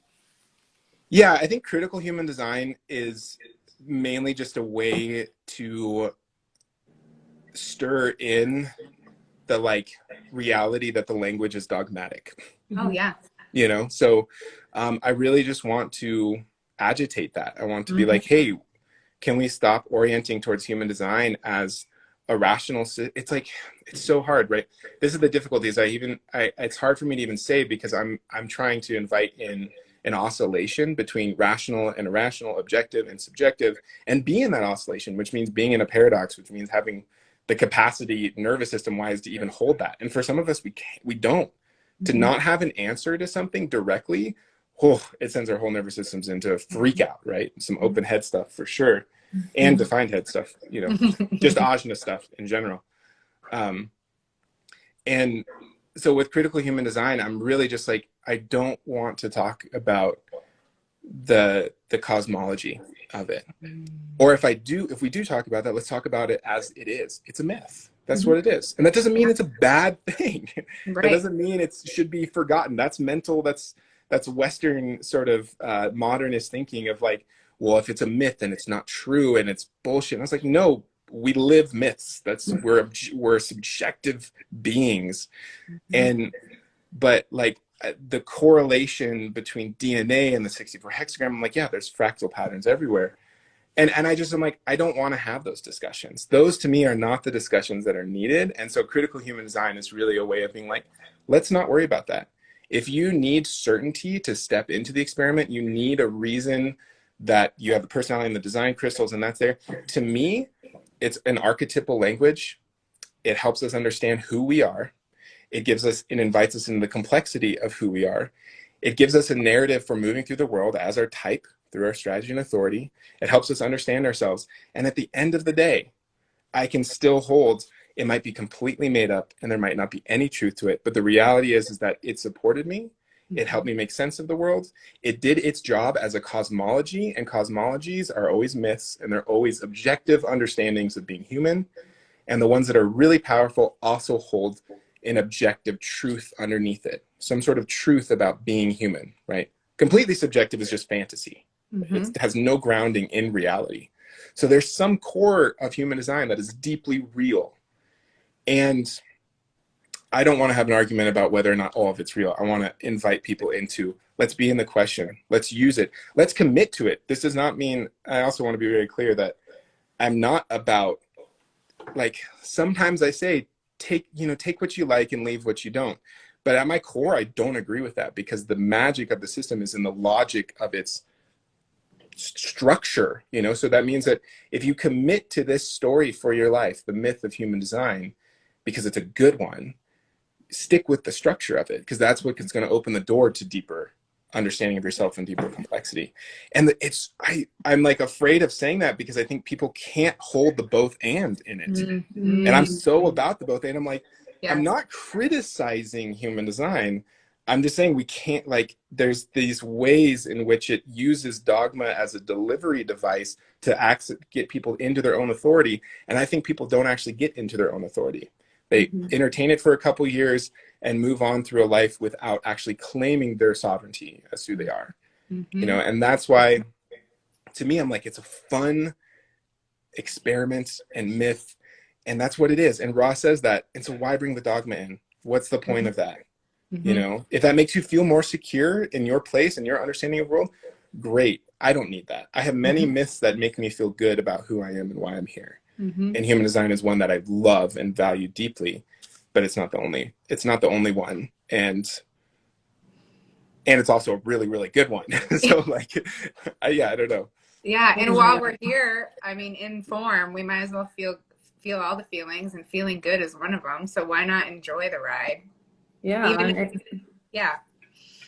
Yeah, I think critical human design is mainly just a way to stir in the like reality that the language is dogmatic. Oh, yeah. So I really just want to agitate that. I want to be Mm-hmm. like, hey, can we stop orienting towards human design as a rational? It's like, it's so hard, right? This is the difficulties. It's hard for me to even say, because I'm trying to invite in an oscillation between rational and irrational, objective and subjective, and be in that oscillation, which means being in a paradox, which means having the capacity nervous system wise to even hold that. And for some of us, we don't. To Mm-hmm. not have an answer to something directly, oh, it sends our whole nervous systems into a freak out, right? Some open head stuff for sure, and defined head stuff, just ajna stuff in general. Um, and so with critical human design, I'm really just like, I don't want to talk about the cosmology of it. Or if we do talk about that, let's talk about it as it is. It's a myth. That's Mm-hmm. what it is. And that doesn't mean it's a bad thing. That Right. doesn't mean it should be forgotten. That's mental. That's Western sort of modernist thinking of like, well, if it's a myth, then it's not true and it's bullshit. And I was like, no, we live myths. We're subjective beings. Mm-hmm. And but like the correlation between DNA and the 64 hexagram, I'm like, yeah, there's fractal patterns everywhere. And I just am like, I don't want to have those discussions. Those to me are not the discussions that are needed. And so critical human design is really a way of being like, let's not worry about that. If you need certainty to step into the experiment, you need a reason that you have the personality and the design crystals, and that's there. To me, it's an archetypal language It helps us understand who we are. It gives us and invites us into the complexity of who we are. It gives us a narrative for moving through the world as our type through our strategy and authority. It helps us understand ourselves. And at the end of the day, I can still hold, it might be completely made up and there might not be any truth to it. But the reality is that it supported me. It helped me make sense of the world. It did its job as a cosmology, and cosmologies are always myths and they're always objective understandings of being human. And the ones that are really powerful also hold an objective truth underneath it, some sort of truth about being human, right? Completely subjective is just fantasy. It has no grounding in reality. So there's some core of human design that is deeply real. And I don't want to have an argument about whether or not all of it's real. I want to invite people into, let's be in the question. Let's use it. Let's commit to it. This does not mean, I also want to be very clear that I'm not about, like, sometimes I say, take what you like and leave what you don't. But at my core, I don't agree with that, because the magic of the system is in the logic of its structure, so that means that if you commit to this story for your life, the myth of human design, because it's a good one, stick with the structure of it, because that's what is going to open the door to deeper understanding of yourself and deeper complexity. And I'm like afraid of saying that, because I think people can't hold the both and in it. And I'm so about the both and. I'm like, I'm not criticizing human design. I'm just saying we can't, like, there's these ways in which it uses dogma as a delivery device to get people into their own authority. And I think people don't actually get into their own authority. They entertain it for a couple years and move on through a life without actually claiming their sovereignty as who they are. And that's why, to me, I'm like, it's a fun experiment and myth, and that's what it is. And Ra says that. And so why bring the dogma in? What's the point of that? If that makes you feel more secure in your place and your understanding of the world, great. I don't need that. I have many myths that make me feel good about who I am and why I'm here. And human design is one that I love and value deeply, but it's not the only one. And it's also a really, really good one. So like, I don't know. Yeah, and while we're here, I mean, in form, we might as well feel all the feelings, and feeling good is one of them. So why not enjoy the ride? Yeah. Yeah.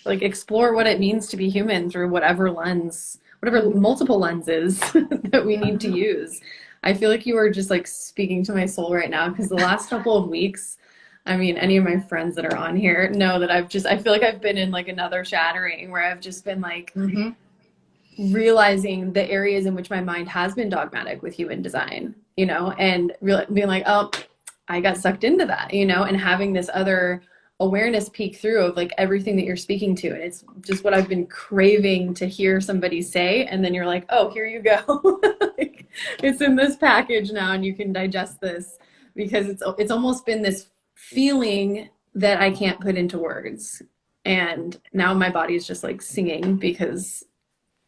Like, explore what it means to be human through whatever multiple lenses that we need to use. I feel like you are just like speaking to my soul right now, because the last couple of weeks, I mean, any of my friends that are on here know that I feel like I've been in like another shattering, where I've just been like realizing the areas in which my mind has been dogmatic with human design, and being like, oh, I got sucked into that, and having this other awareness peek through of like everything that you're speaking to. And it's just what I've been craving to hear somebody say. And then you're like, oh, here you go. Like, it's in this package now, and you can digest this, because it's almost been this feeling that I can't put into words. And now my body is just like singing because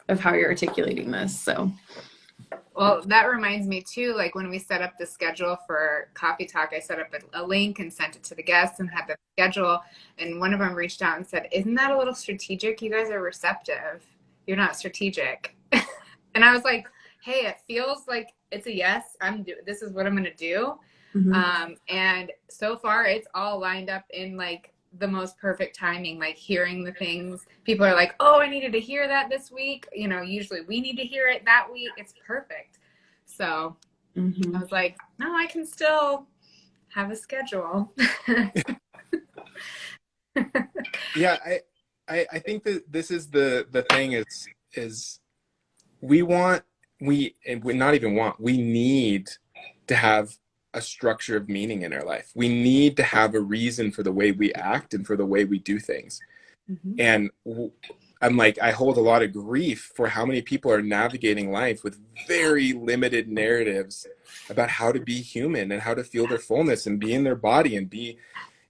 of how you're articulating this. So, well, that reminds me too, like when we set up the schedule for Coffee Talk, I set up a link and sent it to the guests and had the schedule. And one of them reached out and said, isn't that a little strategic? You guys are receptive. You're not strategic. And I was like, hey, it feels like it's a yes. This is what I'm going to do. And so far it's all lined up in like the most perfect timing, like hearing the things people are like, oh, I needed to hear that this week. Usually we need to hear it that week. It's perfect. So I was like, no, I can still have a schedule. Yeah, I think that this is the thing is we need to have a structure of meaning in our life. We need to have a reason for the way we act and for the way we do things. And I'm like, I hold a lot of grief for how many people are navigating life with very limited narratives about how to be human and how to feel their fullness and be in their body and be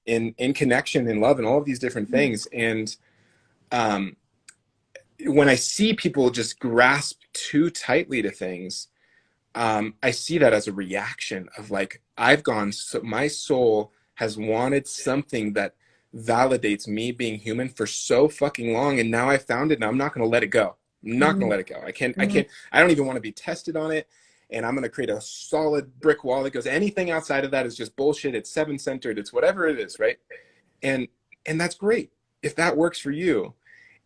in connection and love and all of these different things. And when I see people just grasp too tightly to things, I see that as a reaction of like, my soul has wanted something that validates me being human for so fucking long, and now I found it, and I'm not going to let it go. I'm not going to let it go. I don't even want to be tested on it. and I'm going to create a solid brick wall that goes, anything outside of that is just bullshit. It's seven centered. It's whatever it is. Right. And, and that's great if that works for you.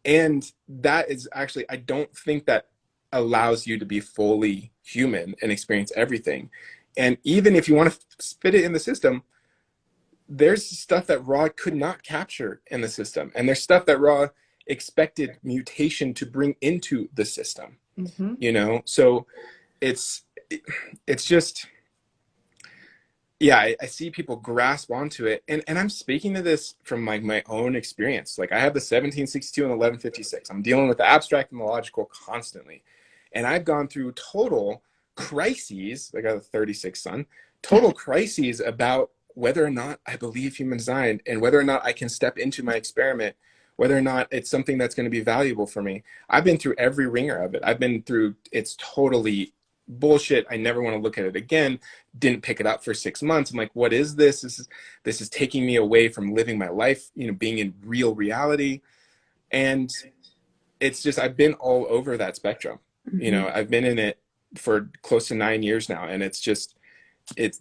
And that is actually, I don't think that allows you to be fully human and experience everything. And even if you want to spit it in the system, there's stuff that Ra could not capture in the system. And there's stuff that Ra expected mutation to bring into the system, you know? So it's just, yeah, I see people grasp onto it. And I'm speaking to this from my own experience. Like I have the 1762 and 1156. I'm dealing with the abstract and the logical constantly. And I've gone through total crises, I got a 36 son, total crises about whether or not I believe human design and whether or not I can step into my experiment, whether or not it's something that's going to be valuable for me. I've been through every ringer of it. I've been through, it's totally bullshit. I never want to look at it again. Didn't pick it up for 6 months. I'm like, what is this? This is taking me away from living my life, you know, being in real reality. And it's just, I've been all over that spectrum. You know, I've been in it for close to 9 years now. And it's just, it's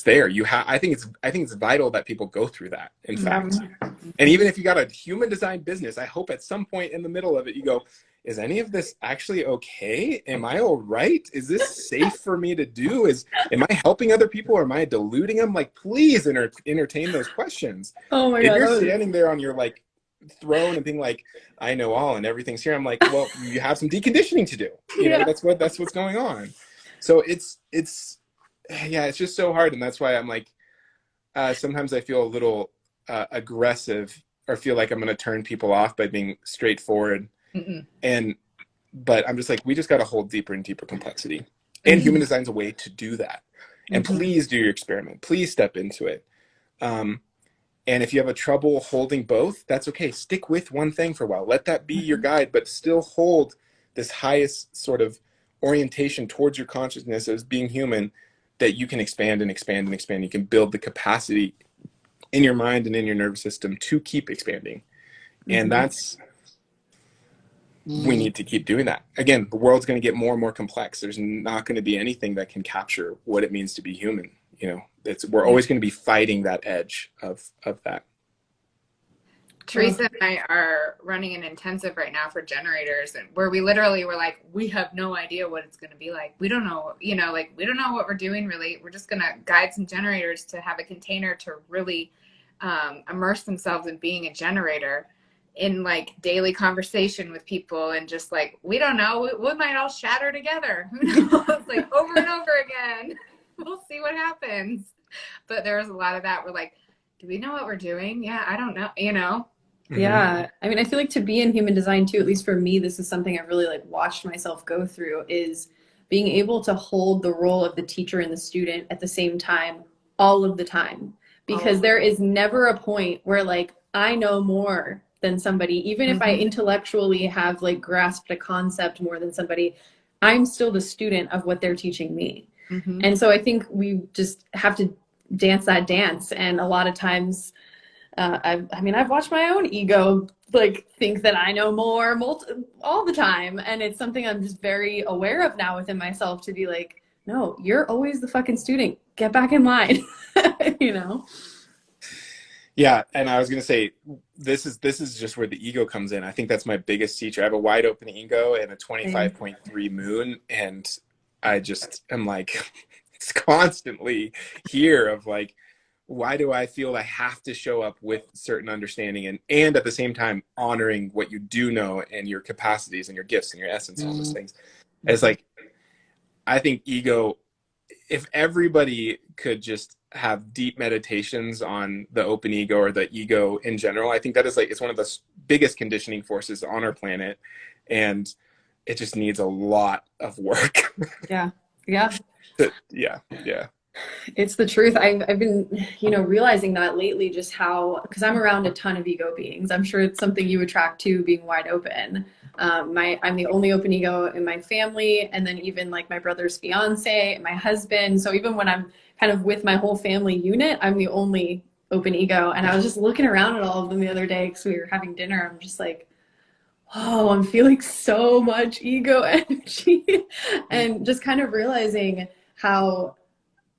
there. I think it's vital that people go through that, in fact. And even if you got a human design business, I hope at some point in the middle of it, you go, is any of this actually okay? Am I all right? Is this safe for me to do? Am I helping other people or am I deluding them? Like, please entertain those questions. Oh my If God. you're standing there on your like throne and being like, I know all and everything's here, I'm like, well, you have some deconditioning to do. You know, that's what's going on. So it's just so hard. And that's why I'm like, sometimes I feel a little aggressive or feel like I'm going to turn people off by being straightforward. But I'm just like, we just got to hold deeper and deeper complexity. And human design's a way to do that. And please do your experiment. Please step into it. And if you have a trouble holding both, that's okay. Stick with one thing for a while. Let that be your guide, but still hold this highest sort of orientation towards your consciousness as being human, that you can expand and expand and expand. You can build the capacity in your mind and in your nervous system to keep expanding. And we need to keep doing that. Again, the world's going to get more and more complex. There's not going to be anything that can capture what it means to be human. You know, we're always going to be fighting that edge of that. Teresa and I are running an intensive right now for generators, and where we literally were like, we have no idea what it's going to be like. We don't know, you know, like we don't know what we're doing really. We're just going to guide some generators to have a container to really immerse themselves in being a generator in like daily conversation with people, and just like, we don't know, we might all shatter together. Who knows? Like over and over again. We'll see what happens. But there was a lot of that. We're like, do we know what we're doing? Yeah, I don't know, you know? Yeah. I mean, I feel like to be in human design too, at least for me, this is something I've really like watched myself go through, is being able to hold the role of the teacher and the student at the same time, all of the time. Because there is never a point where like I know more than somebody, even if I intellectually have like grasped a concept more than somebody, I'm still the student of what they're teaching me. And so I think we just have to dance that dance. And a lot of times, I've watched my own ego like think that I know more all the time. And it's something I'm just very aware of now within myself, to be like, no, you're always the fucking student. Get back in line, you know? Yeah, and I was gonna say, this is just where the ego comes in. I think that's my biggest teacher. I have a wide open ego and a 25.3 moon, and I just am like, it's constantly here of like, why do I feel I have to show up with certain understanding and at the same time honoring what you do know and your capacities and your gifts and your essence and all those things. It's like, I think ego, if everybody could just have deep meditations on the open ego or the ego in general, I think that is like, it's one of the biggest conditioning forces on our planet. And it just needs a lot of work. Yeah. It's the truth. I've been, realizing that lately, just how, because I'm around a ton of ego beings. I'm sure it's something you attract to, being wide open. I'm the only open ego in my family, and then even like my brother's fiance, my husband. So even when I'm kind of with my whole family unit, I'm the only open ego. And I was just looking around at all of them the other day because we were having dinner. I'm just like, oh, I'm feeling so much ego energy. And just kind of realizing how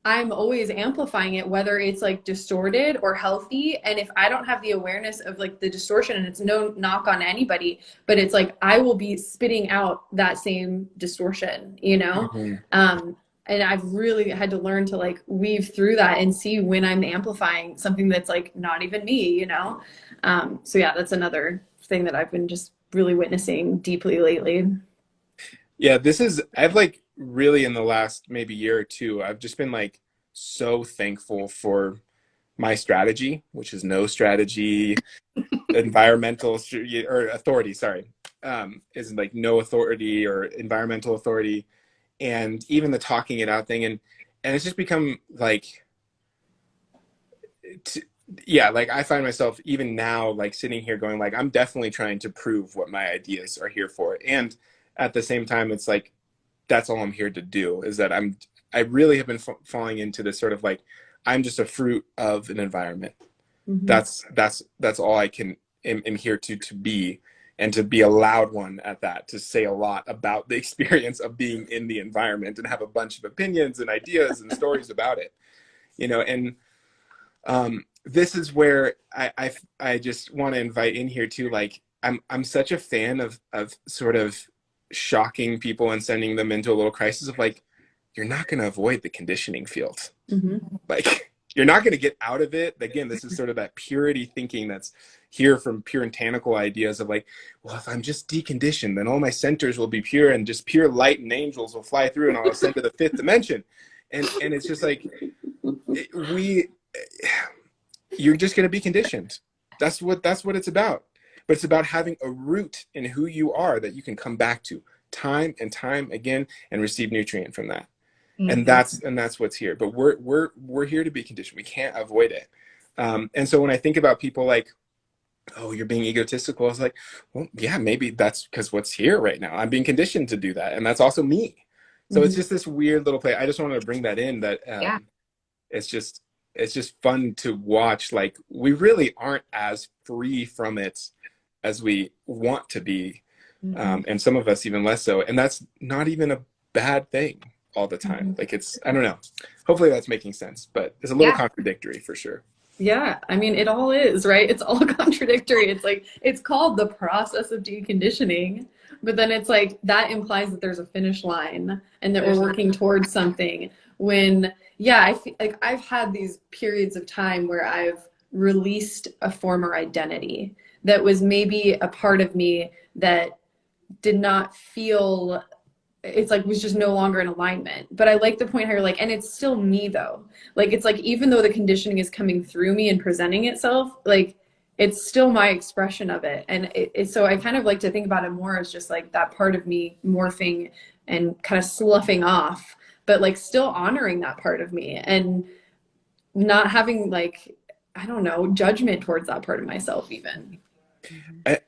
I'm always amplifying it, whether it's like distorted or healthy. And if I don't have the awareness of like the distortion, and it's no knock on anybody, but it's like I will be spitting out that same distortion, you know? Hmm. And I've really had to learn to like weave through that and see when I'm amplifying something that's like not even me, you know? So yeah, that's another thing that I've been just really witnessing deeply lately. Yeah, I've like really in the last maybe year or two, I've just been like so thankful for my strategy, which is no strategy, or authority, sorry, is like no authority or environmental authority, and even the talking it out thing, and it's just become like, t- yeah, like I find myself even now like sitting here going like I'm definitely trying to prove what my ideas are here for, and at the same time, it's like that's all I'm here to do. Is that I really have been falling into this sort of like I'm just a fruit of an environment. Mm-hmm. That's all I am here to be, and to be a loud one at that, to say a lot about the experience of being in the environment and have a bunch of opinions and ideas and stories about it, and this is where I just want to invite in here too, like I'm such a fan of sort of shocking people and sending them into a little crisis of like, you're not going to avoid the conditioning field. Mm-hmm. Like, you're not going to get out of it. Again, this is sort of that purity thinking that's here from puritanical ideas of like, well, if I'm just deconditioned, then all my centers will be pure and just pure light and angels will fly through and I'll ascend to the fifth dimension. And it's just like, we you're just going to be conditioned. That's what it's about. But it's about having a root in who you are that you can come back to time and time again and receive nutrient from that. And Mhm. that's what's here. But we're here to be conditioned. We can't avoid it. And so when I think about people like, oh, you're being egotistical, I was like, well, yeah, maybe that's because what's here right now. I'm being conditioned to do that, and that's also me. So it's Mm-hmm. just this weird little play. I just wanted to bring that in. That Yeah. it's just it's just fun to watch. Like we really aren't as free from it as we want to be, Mm-mm. and some of us even less so, and that's not even a bad thing all the time. Mm-hmm. Like it's, I don't know, hopefully that's making sense, but it's a little Yeah. contradictory for sure. Yeah, I mean, it all is, right? It's all contradictory. It's like, it's called the process of deconditioning, but then it's like that implies that there's a finish line and that we're There's working towards something. When, yeah, I feel like I've had these periods of time where I've released a former identity that was maybe a part of me that did not feel, it's like was just no longer in alignment. But I like the point how you're like, and it's still me though. Like it's like even though the conditioning is coming through me and presenting itself, like it's still my expression of it. And so I kind of like to think about it more as just like that part of me morphing and kind of sloughing off, but like still honoring that part of me and not having like, I don't know, judgment towards that part of myself even.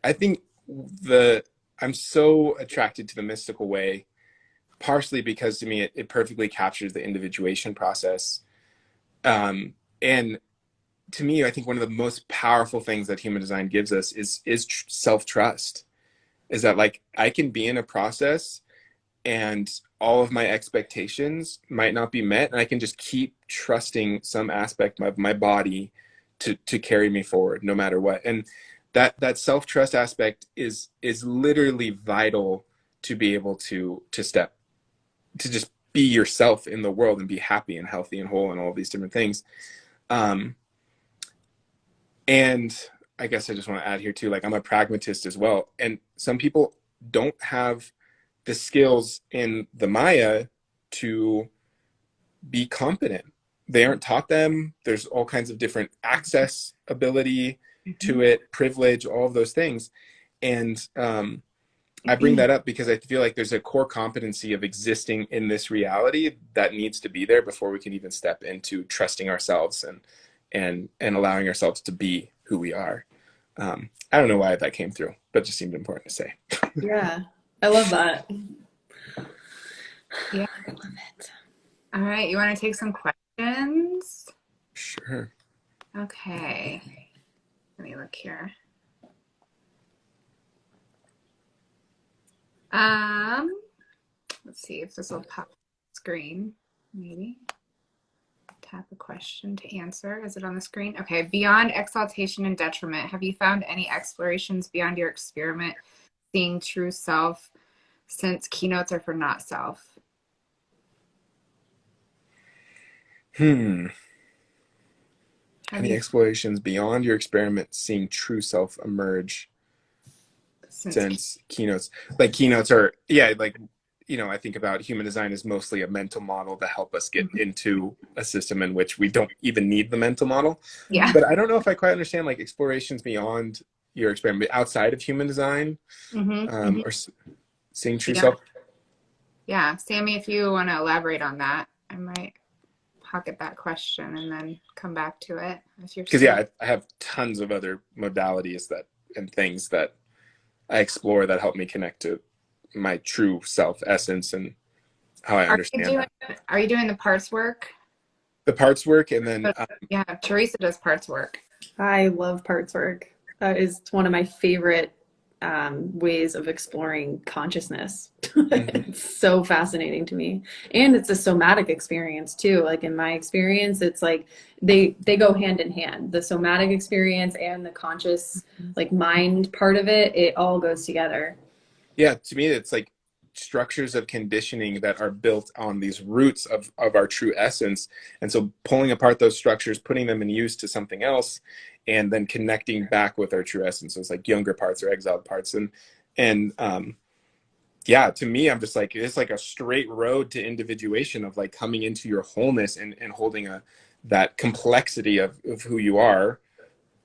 I think the I'm so attracted to the mystical way, partially because to me it perfectly captures the individuation process, and to me I think one of the most powerful things that human design gives us is self-trust. Is that like I can be in a process and all of my expectations might not be met, and I can just keep trusting some aspect of my body to carry me forward no matter what. And that self-trust aspect is literally vital to be able to step to just be yourself in the world and be happy and healthy and whole and all of these different things. um and I guess I just want to add here too, like I'm a pragmatist as well, and some people don't have the skills in the Maya to be competent. They aren't taught them. There's all kinds of different access ability to Mhm. it, privilege, all of those things. And I bring that up because I feel like there's a core competency of existing in this reality that needs to be there before we can even step into trusting ourselves and allowing ourselves to be who we are. I don't know why that came through, but it just seemed important to say. Yeah, I love that. Yeah. I love it. All right. You want to take some questions? Sure. Okay. Let me look here. Um, let's see if this will pop screen. Maybe tap a question to answer. Is it on the screen? Okay. Beyond exaltation and detriment, have you found any explorations beyond your experiment seeing true self, since keynotes are for not self? Hmm. Have Any you explorations beyond your experiment seeing true self emerge since since keynotes? Like keynotes are, yeah, like, I think about human design as mostly a mental model to help us get into a system in which we don't even need the mental model. yeah. But I don't know if I quite understand like explorations beyond your experiment, outside of human design, Mm-hmm. or seeing true Yeah. self. Yeah. Sammy, if you want to elaborate on that, I might pocket that question and then come back to it if you're Because still. yeah, I have tons of other modalities that and things that I explore that help me connect to my true self essence and how I Are you understand doing that. are you doing the parts work? The parts work, and then But, yeah, Teresa does parts work. I love parts work. That is one of my favorite ways of exploring consciousness. mhm. It's so fascinating to me, and it's a somatic experience too. Like in my experience, it's like they go hand in hand. The somatic experience and the conscious, like mind part of it, it all goes together. Yeah, to me, it's like structures of conditioning that are built on these roots of our true essence. And so pulling apart those structures, putting them in use to something else, and then connecting back with our true essence. So it's like younger parts or exiled parts. And yeah, to me, I'm just like, it's like a straight road to individuation of like coming into your wholeness and holding that complexity of who you are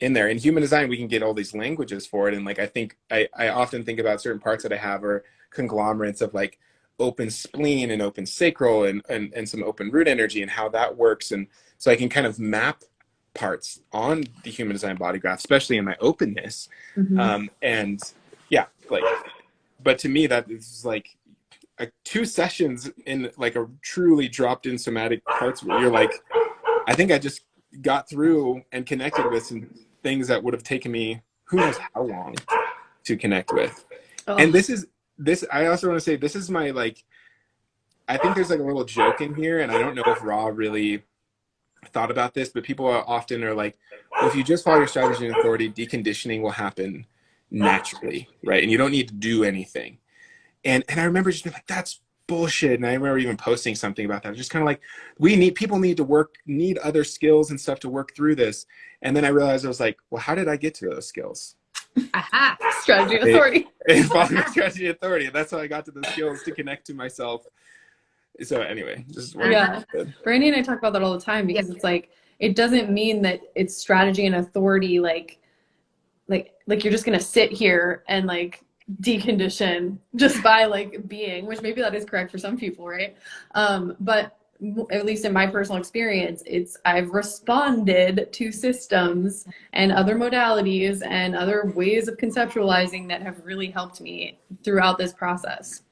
in there. In human design, we can get all these languages for it. And like, I think I often think about certain parts that I have are conglomerates of like open spleen and open sacral and some open root energy and how that works. And so I can kind of map parts on the human design body graph, especially in my openness. Mm-hmm. And yeah, like, but to me, that is like 2 sessions in like a truly dropped in somatic parts where you're like, I think I just got through and connected with some things that would have taken me who knows how long to connect with. And Oh, I also want to say this is my like, I think there's like a little joke in here, and I don't know if Ra really thought about this, but people often are like, well, if you just follow your strategy and authority, deconditioning will happen naturally, right? And you don't need to do anything. And I remember just being like, that's bullshit. And I remember even posting something about that. Just kind of like, people need to need other skills and stuff to work through this. And then I realized I was like, well, how did I get to those skills? Aha. strategy and I, authority. following my strategy and authority. And that's how I got to the skills to connect to myself. So anyway, just wanted Uh-huh. Yeah. Brandy and I talk about that all the time Yeah. because it's like it doesn't mean that it's strategy and authority like you're just gonna sit here and like decondition just by like being, which maybe that is correct for some people, right? But at least in my personal experience, it's I've responded to systems and other modalities and other ways of conceptualizing that have really helped me throughout this process.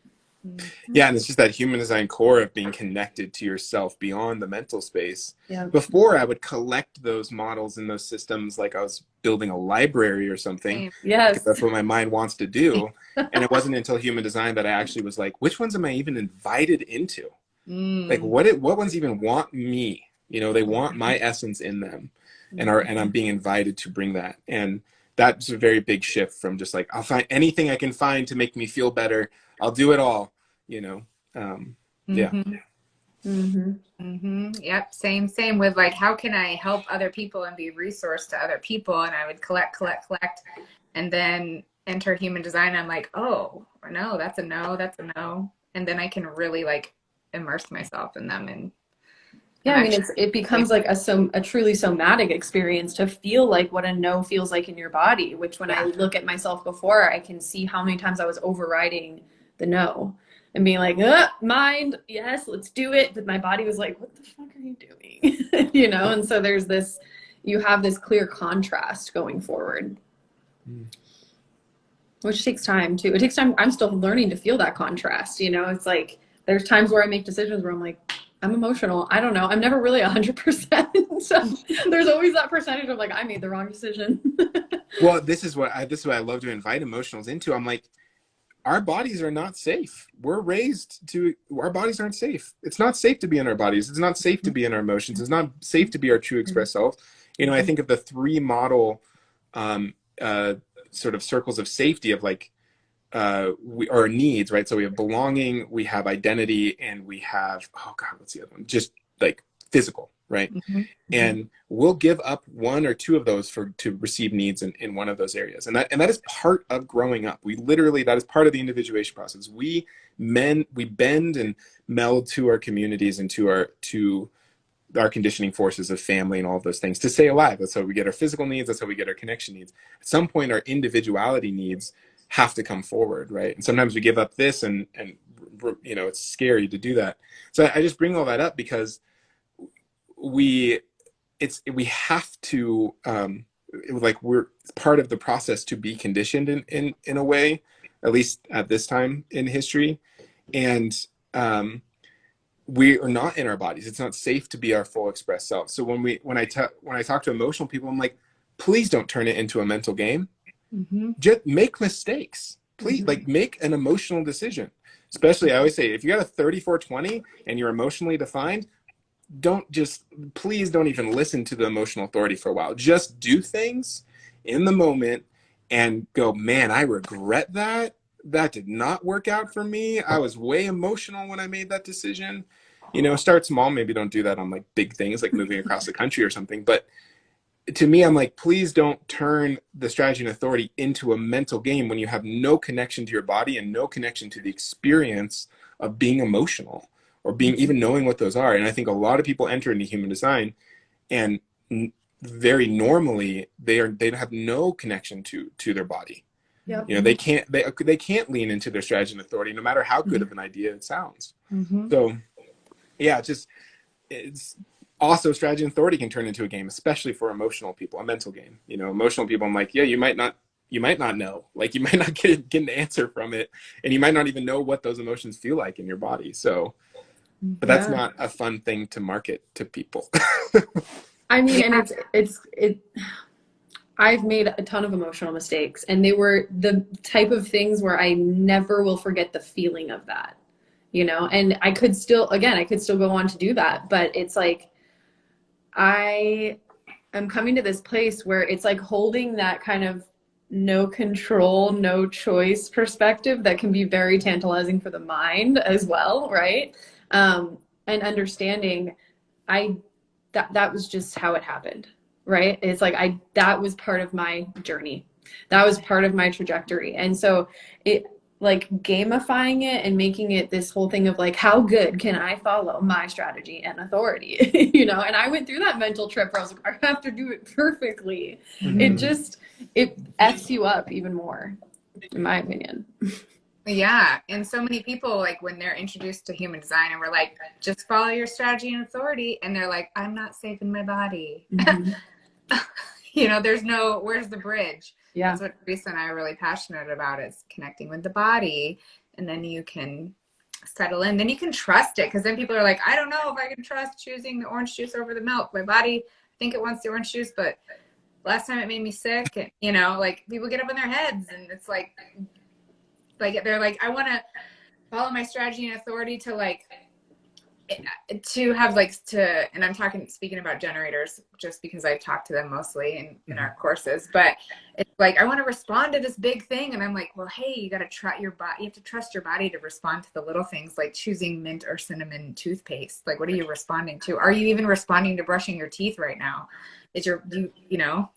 Mhm. Yeah, and it's just that human design core of being connected to yourself beyond the mental space. Yeah. Before I would collect those models and those systems like I was building a library or something, Same. because Yes. that's what my mind wants to do. And it wasn't until human design that I actually was like, which ones am I even invited into? Like Mm. what ones even want me? They want my essence in them. And I'm being invited to bring that. And that's a very big shift from just like, I'll find anything I can find to make me feel better. I'll do it all, you know. Yeah. Mm-hmm. Mm-hmm. Mm-hmm. Yep. Same with like, how can I help other people and be a resource to other people? And I would collect, and then enter human design. I'm like, oh, or no, that's a no, that's a no. And then I can really like immerse myself in them. And I'm Yeah, I mean, actually, it becomes like a truly somatic experience to feel like what a no feels like in your body, which when I yeah. look at myself before, I can see how many times I was overriding the no and being like, mind, yes, let's do it. But my body was like, what the fuck are you doing? And so you have this clear contrast going forward, which takes time too. It takes time. I'm still learning to feel that contrast. It's like there's times where I make decisions where I'm like, I'm emotional. I don't know. I'm never really 100%. So there's always that percentage of like, I made the wrong decision. Well, this is what I love to invite emotionals into. I'm like, our bodies are not safe. We're raised to, our bodies aren't safe. It's not safe to be in our bodies. It's not safe to be in our emotions. It's not safe to be our true express self. You know, I think of the three model um, uh, sort of circles of safety of like, our needs, right? So we have belonging, we have identity, and we have, oh God, what's the other one? Just like physical, right? Mm-hmm. And we'll give up one or two of those to receive needs in one of those areas. And that is part of growing up. We literally, that is part of the individuation process. We bend and meld to our communities and to our conditioning forces of family and all of those things to stay alive. That's how we get our physical needs. That's how we get our connection needs. At some point, our individuality needs have to come forward, right? And sometimes we give up this, and you know, it's scary to do that. So I just bring all that up because we have to like, we're part of the process to be conditioned in a way, at least at this time in history. And we are not in our bodies. It's not safe to be our full express self. So when I talk to emotional people, I'm like, please don't turn it into a mental game. Mm-hmm. Just make mistakes. Please, like, make an emotional decision. Especially, I always say, if you got a 34-20 and you're emotionally defined, please don't even listen to the emotional authority for a while. Just do things in the moment and go, man, I regret that. That did not work out for me. I was way emotional when I made that decision. You know, start small. Maybe don't do that on like big things like moving across the country or something. But to me, I'm like, please don't turn the strategy and authority into a mental game when you have no connection to your body and no connection to the experience of being emotional or being, even knowing what those are. And I think a lot of people enter into human design and very normally they have no connection to their body. Yep. You know, they can't lean into their strategy and authority no matter how good of an idea it sounds. Mm-hmm. So yeah, it's also, strategy and authority can turn into a game, especially for emotional people, a mental game. You know, emotional people, I'm like, yeah, you might not know, like, you might not get an answer from it, and you might not even know what those emotions feel like in your body. So, but that's Yeah. not a fun thing to market to people. I mean, and Yeah. it I've made a ton of emotional mistakes, and they were the type of things where I never will forget the feeling of that, you know? And I could still, again, I could still go on to do that, but it's like I am coming to this place where it's like holding that kind of no control, no choice perspective that can be very tantalizing for the mind as well, right? And understanding I that was just how it happened, right? It's like that was part of my journey. That was part of my trajectory. And so it, like, gamifying it and making it this whole thing of like, how good can I follow my strategy and authority? You know, and I went through that mental trip where I was like, I have to do it perfectly. It Mhm. just, it F's you up even more, in my opinion. Yeah. And so many people, like, when they're introduced to human design and we're like, just follow your strategy and authority, and they're like, I'm not safe in my body. Mm-hmm. You know, where's the bridge? Yeah. That's what Teresa and I are really passionate about, is connecting with the body. And then you can settle in. Then you can trust it. Because then people are like, I don't know if I can trust choosing the orange juice over the milk. My body, I think it wants the orange juice, but last time it made me sick. And, you know, like, people get up in their heads, and it's like they're like, I want to follow my strategy and authority to, like, to have, like, and I'm speaking about generators just because I talk to them mostly in our courses, but it's like, I want to respond to this big thing. And I'm like, well, hey, you got to try your body. You have to trust your body to respond to the little things, like choosing mint or cinnamon toothpaste. Like, what are you responding to? Are you even responding to brushing your teeth right now? You know,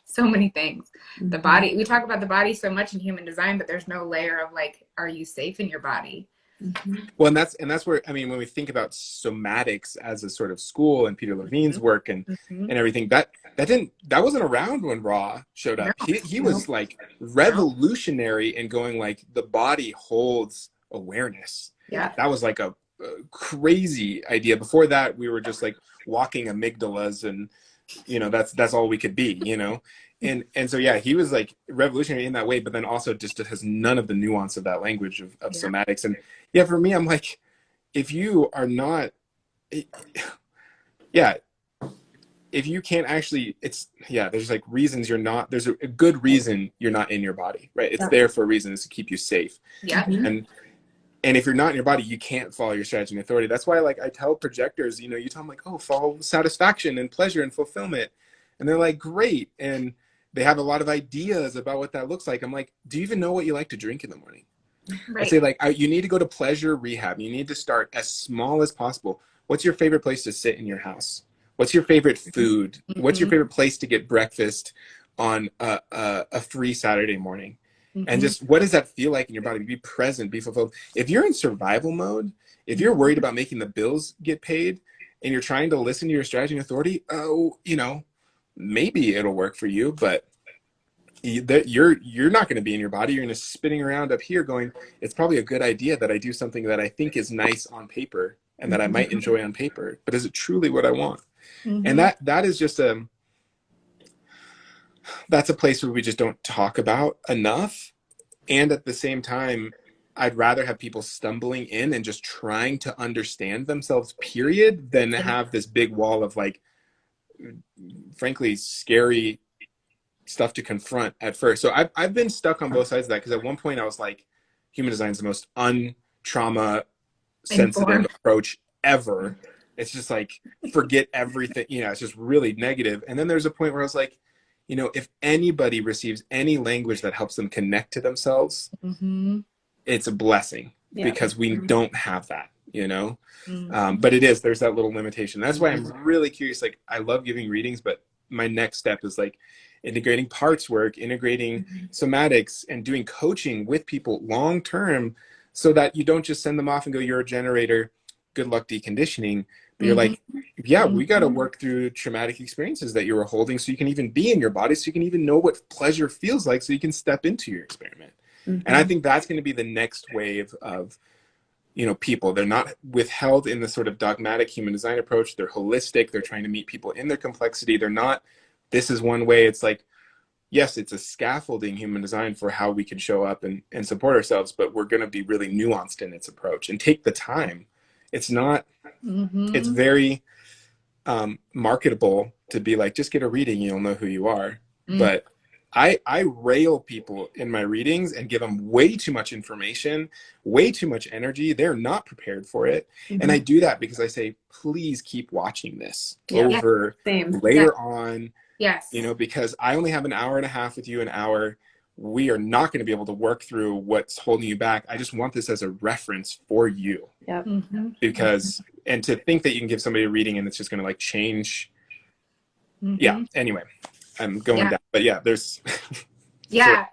so many things. The body, we talk about the body so much in human design, but there's no layer of, like, are you safe in your body? Mm-hmm. Well, and that's where, I mean, when we think about somatics as a sort of school and Peter Levine's work Mm-hmm. and everything, that wasn't around when Ra showed No, up. He Nope. was like revolutionary in going like, the body holds awareness. Yeah. That was like a crazy idea. Before that, we were just like walking amygdalas, and you know, that's all we could be, you know. And so yeah, he was like revolutionary in that way, but then also just has none of the nuance of that language of yeah, somatics. And yeah, for me, I'm like, if you are not, yeah, if you can't actually, it's, yeah, there's like reasons you're not, there's a good reason you're not in your body, right? It's Yeah. there for a reason, is to keep you safe. Yep. Mhm. And if you're not in your body, you can't follow your strategy and authority. That's why, like, I tell projectors, you know, you tell them like, oh, follow satisfaction and pleasure and fulfillment. And they're like, great. And they have a lot of ideas about what that looks like. I'm like, do you even know what you like to drink in the morning? I Right. say, like, you need to go to pleasure rehab. You need to start as small as possible. What's your favorite place to sit in your house? What's your favorite food? What's your Mm-hmm. favorite place to get breakfast on a free Saturday morning? And Mm-hmm. just, what does that feel like in your body? Be present, be fulfilled. If you're in survival mode, if you're Mm-hmm. worried about making the bills get paid, and you're trying to listen to your strategy and authority, oh, you know, maybe it'll work for you, but you're not going to be in your body. You're going to spinning around up here going, it's probably a good idea that I do something that I think is nice on paper and that I might enjoy on paper, but is it truly what I want? And Mm-hmm. that is just that's a place where we just don't talk about enough. And at the same time, I'd rather have people stumbling in and just trying to understand themselves, period, than have this big wall of, like, frankly, scary stuff to confront at first. So I've been stuck on both sides of that, because at one point I was like, human design is the most untrauma sensitive Informed. approach ever. It's just like, forget everything, you know, it's just really negative. And then there's a point where I was like, you know, if anybody receives any language that helps them connect to themselves, Mm-hmm. it's a blessing, Yeah. because we don't have that, you know. Mm-hmm. But it is, there's that little limitation. That's why I'm really curious. Like, I love giving readings, but my next step is like integrating parts work, integrating somatics, and doing coaching with people long term, so that you don't just send them off and go, you're a generator, good luck deconditioning. But you're Mm-hmm. like, yeah, we got to work through traumatic experiences that you were holding, so you can even be in your body, so you can even know what pleasure feels like, so you can step into your experiment. And I Mhm. think that's going to be the next wave of, you know, people. They're not withheld in the sort of dogmatic human design approach. They're holistic. They're trying to meet people in their complexity. They're not, this is one way. It's like, yes, it's a scaffolding human design for how we can show up and support ourselves, but we're going to be really nuanced in its approach and take the time. It's not, it's Mm-hmm. very marketable to be like, just get a reading, you'll know who you are. Mm-hmm. But I rail people in my readings and give them way too much information, way too much energy. They're not prepared for it. And I Mhm. do that because I say, please keep watching this Yeah. Yeah. over Same. Yeah. later on, you Yes. know, because I only have an hour and a half with you, an hour. We are not going to be able to work through what's holding you back. I just want this as a reference for you, Yep. Mm-hmm. because, and to think that you can give somebody a reading and it's just going to like change. Yeah. Mm-hmm. Anyway, I'm going Yeah. down, but yeah, there's sure. Yeah.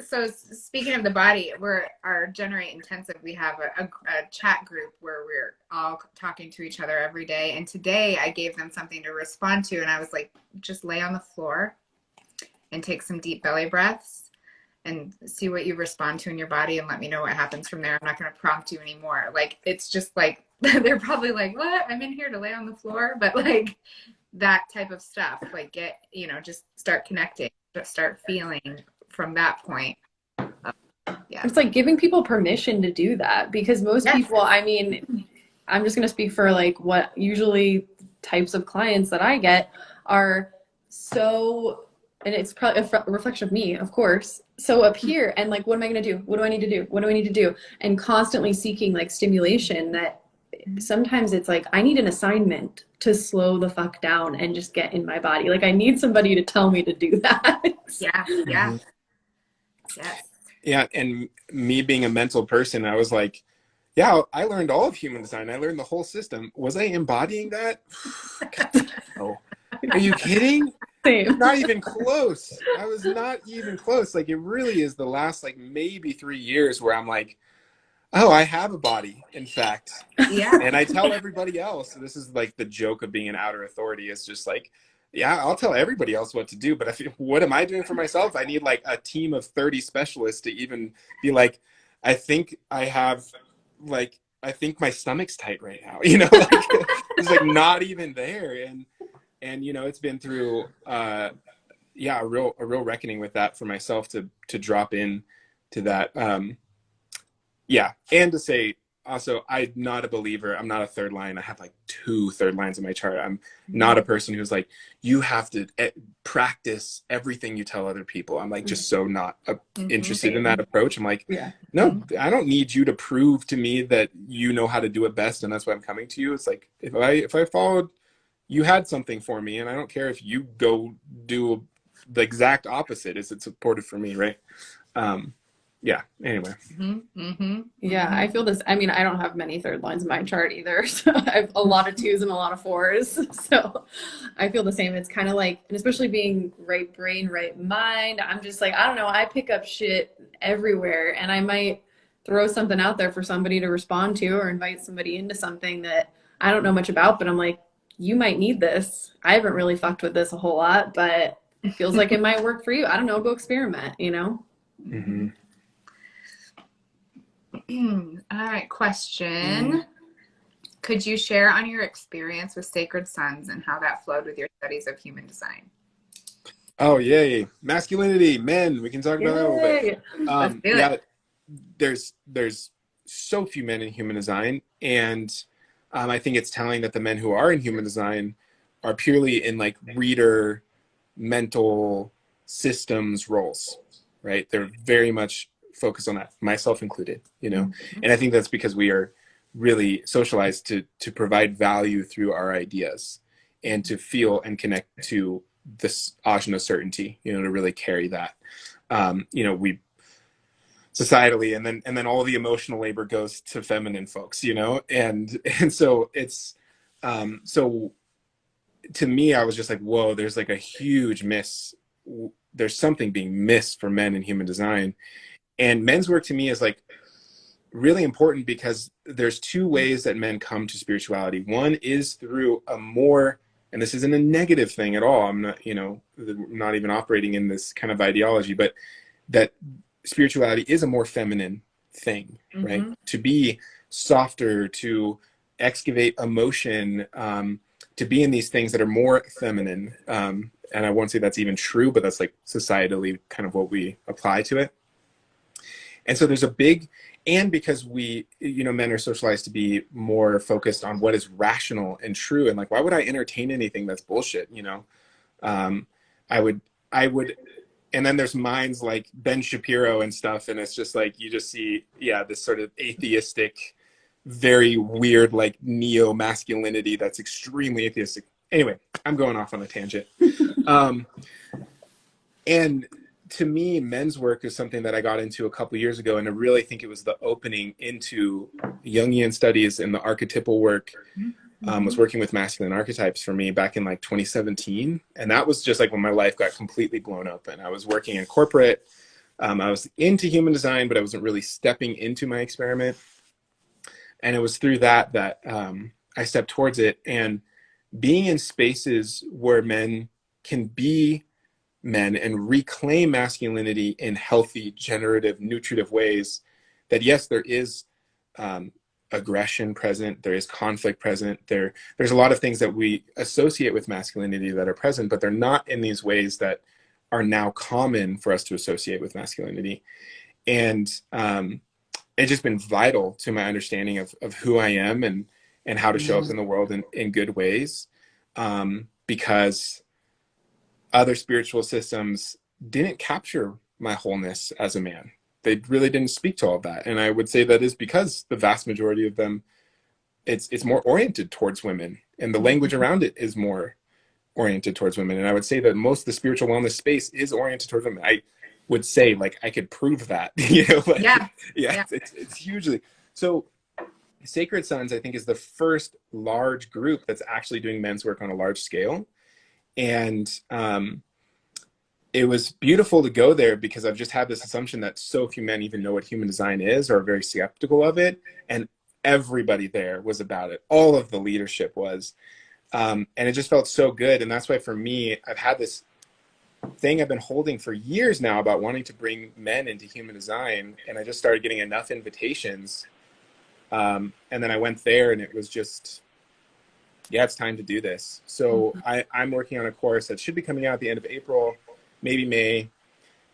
So speaking of the body, we're our Generate Intensive. We have a chat group where we're all talking to each other every day. And today I gave them something to respond to, and I was like, just lay on the floor and take some deep belly breaths and see what you respond to in your body, and let me know what happens from there. I'm not going to prompt you anymore. Like, it's just like they're probably like, what? I'm in here to lay on the floor, but like that type of stuff. Like, get, you know, just start connecting, just start feeling from that point. Yeah. It's like giving people permission to do that, because most Yes. people, I mean, I'm just going to speak for like what usually types of clients that I get are so, and it's probably a reflection of me, of course, so up here, and like, what am I going to do? What do I need to do? What do I need to do? And constantly seeking like stimulation, that sometimes it's like, I need an assignment to slow the fuck down and just get in my body. Like, I need somebody to tell me to do that. Yeah. Yeah. Yes. Yeah, and me being a mental person, I was like, yeah, I learned all of human design. I learned the whole system. Was I embodying that? God, no. Are you kidding? Same. Not even close. I was not even close. Like, it really is the last, like, maybe 3 years where I'm like, oh, I have a body, in fact. Yeah. And I tell everybody else, this is like the joke of being an outer authority. It's just like, yeah, I'll tell everybody else what to do, but what am I doing for myself? I need like a team of 30 specialists to even be like, I think I have, like, I think my stomach's tight right now. You know, like, it's like not even there. And you know, it's been through yeah, a real reckoning with that for myself to drop in to that. Yeah, and to say, also, I'm not a believer. I'm not a third line. I have like 2 third lines in my chart. I'm not a person who's like, you have to practice everything you tell other people. I'm like, just so not interested in that approach. I'm like, Yeah. no, I don't need you to prove to me that you know how to do it best, and that's why I'm coming to you. It's like, if I followed, you had something for me, and I don't care if you go do the exact opposite. Is it supportive for me, right? Yeah. Anyway. Yeah, I feel this. I mean, I don't have many third lines in my chart either. So I have a lot of twos and a lot of fours. So I feel the same. It's kind of like, and especially being right brain, right mind, I'm just like, I don't know, I pick up shit everywhere and I might throw something out there for somebody to respond to or invite somebody into something that I don't know much about, but I'm like, you might need this. I haven't really fucked with this a whole lot, but it feels like it might work for you. I don't know, go experiment, you know? Mm-hmm. All right, question. Could you share on your experience with sacred sons and how that flowed with your studies of human design? Oh, yay. Masculinity, men. We can talk about that a little bit. Yay. Let's do it. Yeah, there's so few men in human design, and I think it's telling that the men who are in human design are purely in like reader, mental systems roles, right? They're very much focused on that, myself included, you know. And I think that's because we are really socialized to provide value through our ideas and to feel and connect to this ajna certainty, you know, to really carry that. You know, we societally, and then all the emotional labor goes to feminine folks, you know, and so it's so to me, I was just like, whoa, there's like a huge miss. There's something being missed for men in human design. And men's work to me is like really important because there's 2 ways that men come to spirituality. One is through a more, and this isn't a negative thing at all. I'm not, you know, not even operating in this kind of ideology, but that spirituality is a more feminine thing, right? To be softer, to excavate emotion, to be in these things that are more feminine. And I won't say that's even true, but that's like societally kind of what we apply to it. And so there's a big, and because we, you know, men are socialized to be more focused on what is rational and true. And like, why would I entertain anything that's bullshit? You know, um, I would, and then there's minds like Ben Shapiro and stuff. And it's just like, you just see, yeah, this sort of atheistic, very weird, like neo masculinity that's extremely atheistic. Anyway, I'm going off on a tangent. And to me, men's work is something that I got into a couple years ago, and I really think it was the opening into Jungian studies and the archetypal work. Was working with masculine archetypes for me back in like 2017, and that was just like when my life got completely blown open. I was working in corporate. I was into human design, but I wasn't really stepping into my experiment. And it was through that I stepped towards it, and being in spaces where men can be men and reclaim masculinity in healthy, generative, nutritive ways. That yes, there is aggression present, there is conflict present, there's a lot of things that we associate with masculinity that are present, but they're not in these ways that are now common for us to associate with masculinity. And it's just been vital to my understanding of who I am and how to show up in the world in good ways, because other spiritual systems didn't capture my wholeness as a man. They really didn't speak to all of that. And I would say that is because the vast majority of them, it's more oriented towards women, and the language around it is more oriented towards women. And I would say that most of the spiritual wellness space is oriented towards women. I would say, like, I could prove that, you know, like, yeah. It's hugely. So Sacred Sons, I think, is the first large group that's actually doing men's work on a large scale. And it was beautiful to go there because I've just had this assumption that so few men even know what human design is or are very skeptical of it. And everybody there was about it. All of the leadership was. And it just felt so good. And that's why for me, I've had this thing I've been holding for years now about wanting to bring men into human design. And I just started getting enough invitations. And then I went there and it was just, yeah, it's time to do this. So I'm working on a course that should be coming out at the end of April, maybe May,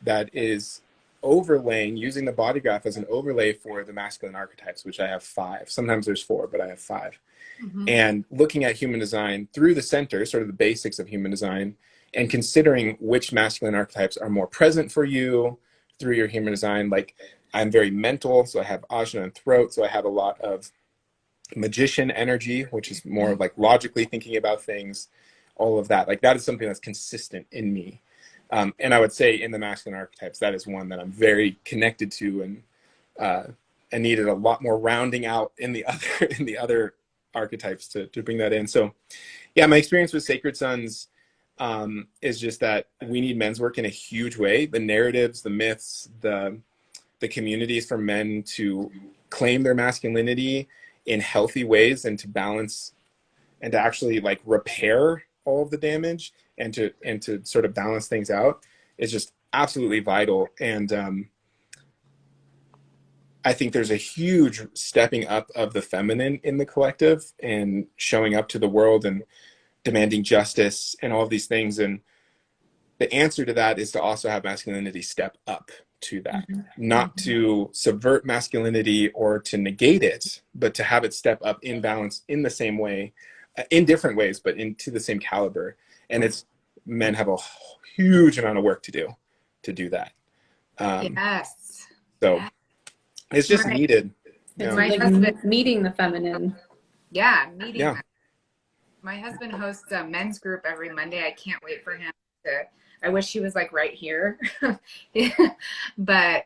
that is overlaying, using the body graph as an overlay for the masculine archetypes, which I have 5. Sometimes there's 4, but I have 5. Mm-hmm. And looking at human design through the center, sort of the basics of human design, and considering which masculine archetypes are more present for you through your human design. Like, I'm very mental, so I have ajna and throat, so I have a lot of magician energy, which is more like logically thinking about things, all of that. Like, that is something that's consistent in me. And I would say in the masculine archetypes, that is one that I'm very connected to, and needed a lot more rounding out in the other in the other archetypes to bring that in. So yeah, my experience with Sacred Sons is just that we need men's work in a huge way. The narratives, the myths, the communities for men to claim their masculinity in healthy ways and to balance and to actually like repair all of the damage and to sort of balance things out is just absolutely vital. And I think there's a huge stepping up of the feminine in the collective and showing up to the world and demanding justice and all of these things. And the answer to that is to also have masculinity step up to that, Mm-hmm. not to subvert masculinity or to negate it, but to have it step up in balance in the same way, in different ways, but into the same caliber. And it's men have a huge amount of work to do that. Yes. So Yes. it's just My, needed. It's my like husband, meeting the feminine. yeah, meeting Yeah. them. My husband hosts a men's group every Monday. I can't wait for him to. I wish he was like right here. But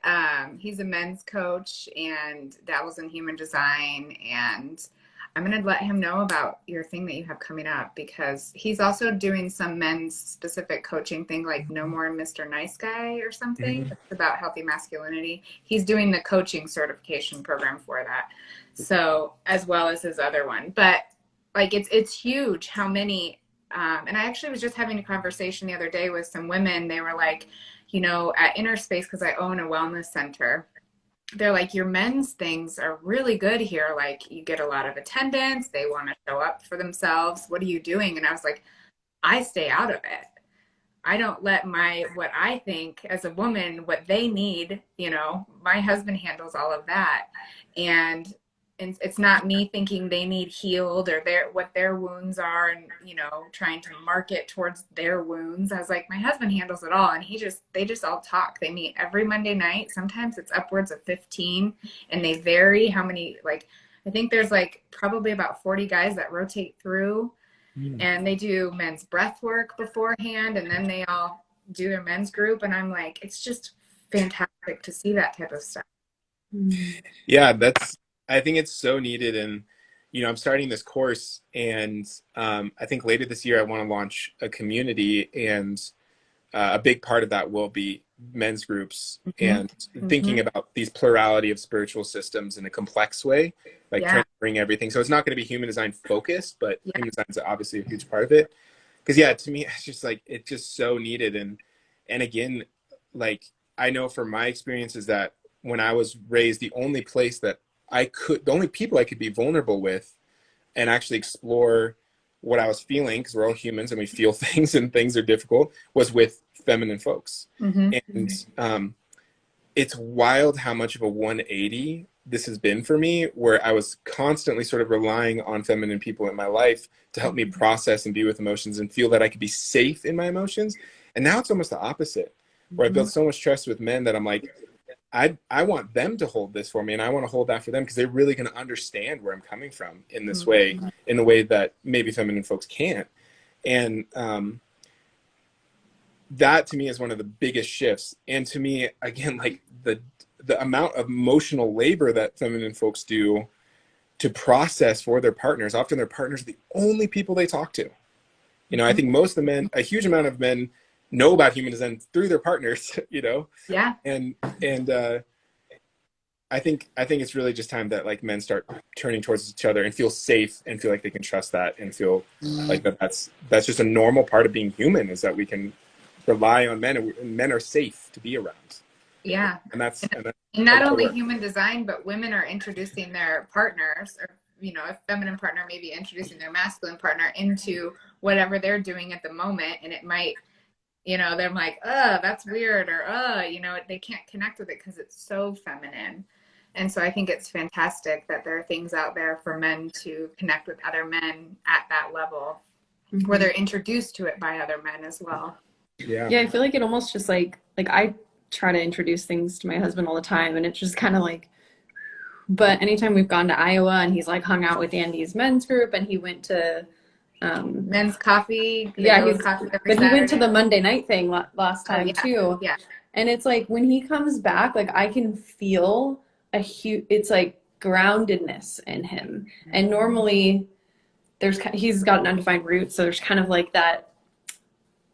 he's a men's coach and dabbles in human design. And I'm going to let him know about your thing that you have coming up because he's also doing some men's specific coaching thing like No More Mr. Nice Guy or something. Mhm. It's about healthy masculinity. He's doing the coaching certification program for that. So, as well as his other one. But like it's huge how many and I actually was just having a conversation the other day with some women. They were like, at Inner Space, because I own a wellness center, they're like, your men's things are really good here. Like, you get a lot of attendance. They want to show up for themselves. What are you doing? And I was like, I stay out of it. I don't let what I think as a woman, what they need, my husband handles all of that. And it's not me thinking they need healed or what their wounds are and, trying to market towards their wounds. I was like, my husband handles it all. And they just all talk. They meet every Monday night. Sometimes it's upwards of 15 and they vary how many, like, I think there's like probably about 40 guys that rotate through and they do men's breath work beforehand and then they all do their men's group and I'm like it's just fantastic to see that type of stuff. Yeah, I think it's so needed. And, I'm starting this course and I think later this year I want to launch a community, and a big part of that will be men's groups Mm-hmm. and Mm-hmm. thinking about these plurality of spiritual systems in a complex way, like trying Yeah. to bring everything. So it's not going to be human design focused, but Yeah. human design is obviously a huge part of it. Because yeah, to me, it's just like it's just so needed. And again, like I know from my experience is that when I was raised, the only people I could be vulnerable with and actually explore what I was feeling, because we're all humans and we feel things and things are difficult, was with feminine folks. Mm-hmm. And it's wild how much of a 180 this has been for me, where I was constantly sort of relying on feminine people in my life to help me process and be with emotions and feel that I could be safe in my emotions. And now it's almost the opposite, where I built so much trust with men that I'm like, I want them to hold this for me, and I want to hold that for them because they're really going to understand where I'm coming from in this way, in a way that maybe feminine folks can't. And that to me is one of the biggest shifts. And to me, again, like the amount of emotional labor that feminine folks do to process for their partners. Often their partners are the only people they talk to. I think most of the men, a huge amount of men, know about human design through their partners. Yeah. And I think it's really just time that like men start turning towards each other and feel safe and feel like they can trust that and feel like that's just a normal part of being human, is that we can rely on men and men are safe to be around. Yeah. And that's And a not lot of only work. human design, but women are introducing their partners or, a feminine partner maybe introducing their masculine partner into whatever they're doing at the moment. And it might they're like, that's weird, or they can't connect with it because it's so feminine. And so I think it's fantastic that there are things out there for men to connect with other men at that level, where they're introduced to it by other men as well. Yeah. Yeah, I feel like it almost just like I try to introduce things to my husband all the time, and it's just kind of like, but anytime we've gone to Iowa and he's like hung out with Andy's men's group, and he went to Men's coffee, they yeah, go to he's coffee every but he went to Saturday. the Monday night thing last Oh time yeah, too. yeah, And it's like when he comes back, like I can feel a huge, it's like groundedness in him. And normally he's got an undefined root, so there's kind of like that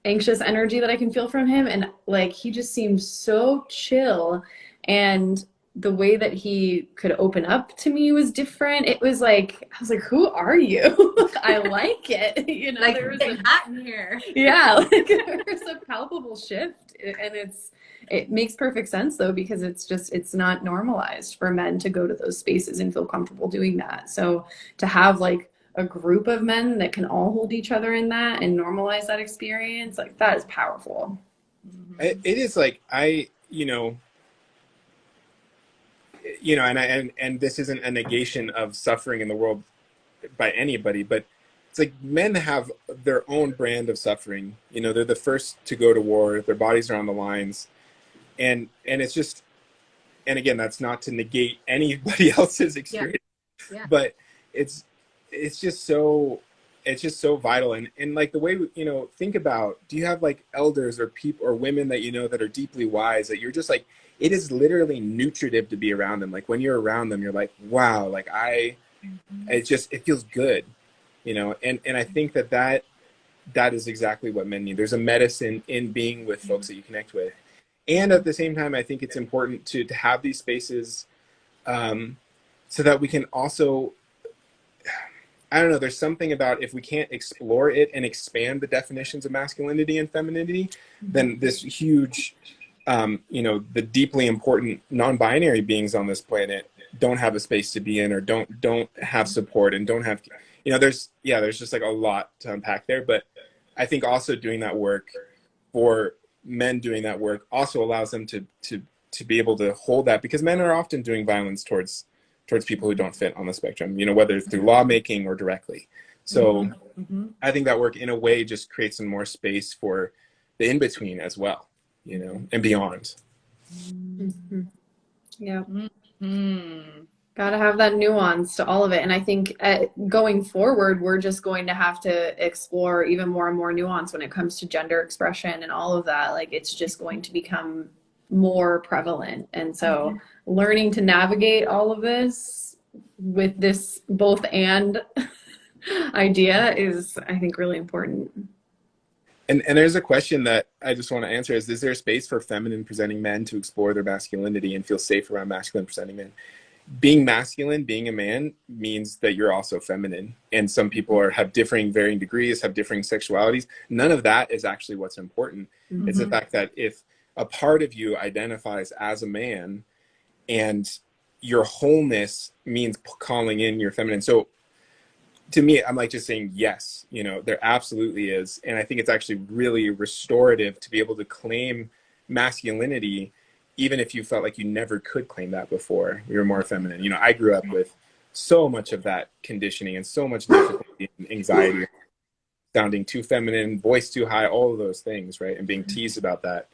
anxious energy that I can feel from him. And like he just seems so chill. And the way that he could open up to me was different. It was like, I was like, who are you? I like it. like There was getting hot in here. yeah, like there's a palpable shift. And it makes perfect sense though, because it's not normalized for men to go to those spaces and feel comfortable doing that. So to have like a group of men that can all hold each other in that and normalize that experience, like that is powerful. It is like and this isn't a negation of suffering in the world by anybody, but it's like men have their own brand of suffering. They're the first to go to war, their bodies are on the lines, and it's just, and again, that's not to negate anybody else's Yeah, experience, yeah. but it's it's just so it's just so vital. And like the way think about, do you have like elders or people or women that that are deeply wise, that you're just like, it is literally nutritive to be around them. Like when you're around them, you're like, wow, like it feels good, and I think that is exactly what men need. There's a medicine in being with folks that you connect with, and at the same time, I think it's important to have these spaces, so that we can also, I don't know, there's something about, if we can't explore it and expand the definitions of masculinity and femininity, then this huge, the deeply important non-binary beings on this planet don't have a space to be in, or don't have support, and don't have, there's just like a lot to unpack there. But I think also doing that work, for men doing that work, also allows them to be able to hold that, because men are often doing violence towards people who don't fit on the spectrum, whether through lawmaking or directly. So I think that work in a way just creates some more space for the in-between as well, and beyond. Mm-hmm. Yeah. Mm-hmm. Got to have that nuance to all of it. And I think going forward, we're just going to have to explore even more and more nuance when it comes to gender expression and all of that. Like it's just going to become more prevalent. And so learning to navigate all of this with this both and idea is, I think, really important. And there's a question that I just want to answer: is there a space for feminine presenting men to explore their masculinity and feel safe around masculine presenting men? Being masculine, being a man, means that you're also feminine. And some people have differing, varying degrees, have differing sexualities. None of that is actually what's important. Mm-hmm. It's the fact that if a part of you identifies as a man, and your wholeness means calling in your feminine. So to me, I'm like just saying, yes, there absolutely is. And I think it's actually really restorative to be able to claim masculinity, even if you felt like you never could claim that before. You're more feminine. I grew up with so much of that conditioning and so much difficulty and anxiety, sounding too feminine, voice too high, all of those things, right? And being teased about that.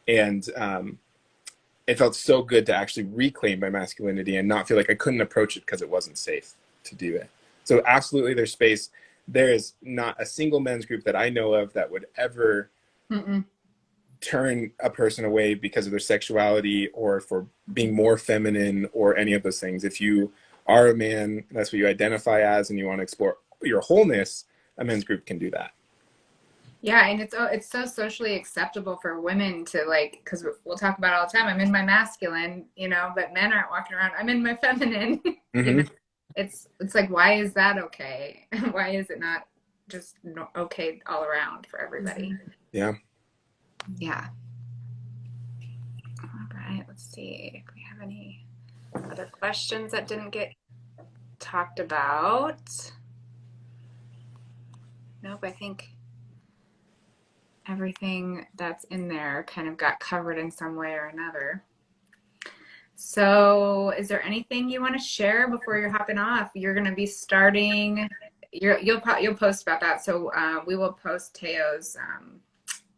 And it felt so good to actually reclaim my masculinity and not feel like I couldn't approach it because it wasn't safe to do it. So absolutely, there's space. There is not a single men's group that I know of that would ever turn a person away because of their sexuality or for being more feminine or any of those things. If you are a man, that's what you identify as, and you want to explore your wholeness, a men's group can do that. Yeah, and it's so socially acceptable for women to, like, because we'll talk about it all the time. I'm in my masculine, but men aren't walking around. I'm in my feminine. Mm-hmm. It's like, why is that okay? Why is it not just okay all around for everybody? Yeah. Yeah. All right. Let's see if we have any other questions that didn't get talked about. Nope. everything that's in there kind of got covered in some way or another. So, is there anything you want to share before you're hopping off? You're going to be starting. You'll post about that. So we will post Teo's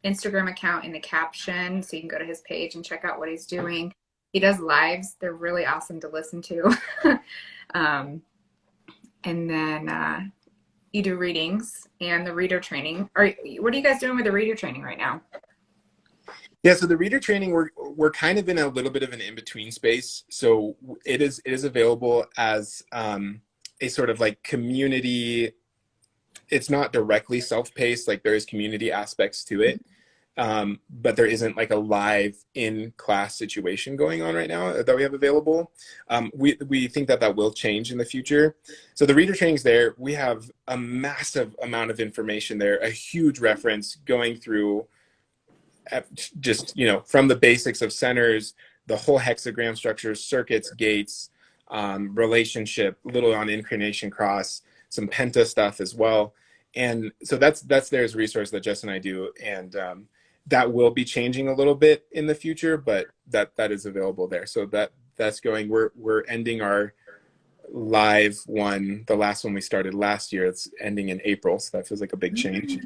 Instagram account in the caption, so you can go to his page and check out what he's doing. He does lives; they're really awesome to listen to. And then you do readings and the reader training. What are you guys doing with the reader training right now? Yeah, so the reader training, we're kind of in a little bit of an in-between space. So it is available as a sort of like community. It's not directly self-paced, like there is community aspects to it. But there isn't like a live in-class situation going on right now that we have available. We think that will change in the future. So the reader training's there. We have a massive amount of information there, a huge reference going through just, from the basics of centers, the whole hexagram structures, circuits, gates, relationship, little on incarnation cross, some penta stuff as well. And so that's there's a resource that Jess and I do. And that will be changing a little bit in the future, but that is available there. So that's going, we're ending our live one, the last one we started last year. It's ending in April. So that feels like a big change.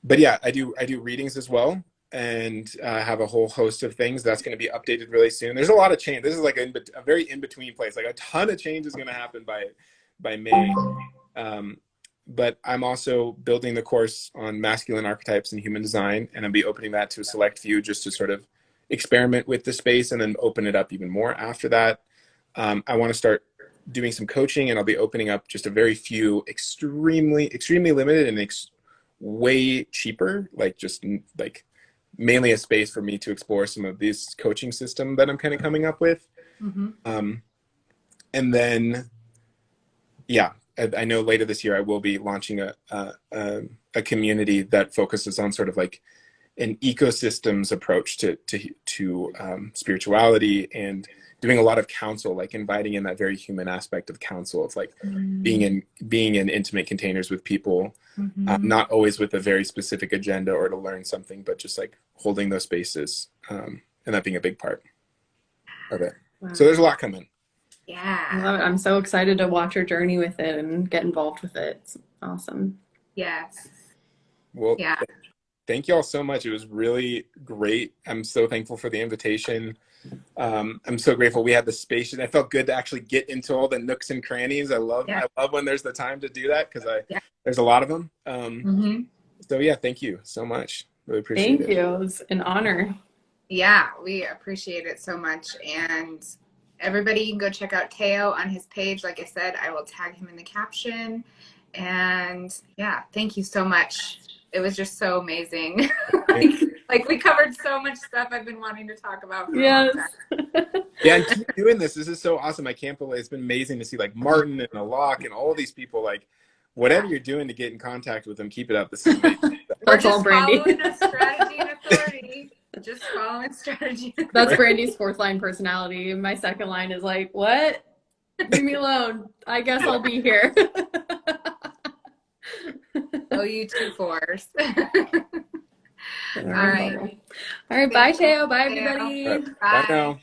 But yeah, I do readings as well, and have a whole host of things that's going to be updated really soon. There's a lot of change. This is like a very in-between place. Like a ton of change is going to happen by May. But I'm also building the course on masculine archetypes and human design, and I'll be opening that to a select few just to sort of experiment with the space and then open it up even more after that. I want to start doing some coaching, and I'll be opening up just a very few extremely limited and way cheaper, like just like mainly a space for me to explore some of this coaching system that I'm kind of coming up with. And then, yeah, I know later this year I will be launching a community that focuses on sort of like an ecosystems approach to spirituality, and doing a lot of counsel, like inviting in that very human aspect of counsel, of like being in intimate containers with people, not always with a very specific agenda or to learn something, but just like holding those spaces, and that being a big part of it. Wow. So there's a lot coming. Yeah. I love it. I'm so excited to watch your journey with it and get involved with it. It's awesome. Yes. Well, yeah. Thank you all so much. It was really great. I'm so thankful for the invitation. I'm so grateful we had the space, and I felt good to actually get into all the nooks and crannies. I love when there's the time to do that, because there's a lot of them. So yeah, thank you so much. Really appreciate it. Thank you. It was an honor. Yeah, we appreciate it so much. And everybody, you can go check out Teo on his page. Like I said, I will tag him in the caption. And yeah, thank you so much. It was just so amazing. like we covered so much stuff I've been wanting to talk about for a long time. Yeah, and keep doing this. This is so awesome. I can't believe it's been amazing to see like Martin and Alok and all these people. Like, whatever you're doing to get in contact with them, keep it up. This is amazing. We're just following a strategy and authority. Just following strategy. That's Brandy's fourth line personality. My second line is like, what? Leave me alone. I guess I'll be here. Oh, you two fours. All right. Bye, Teo. Bye, everybody. Bye now.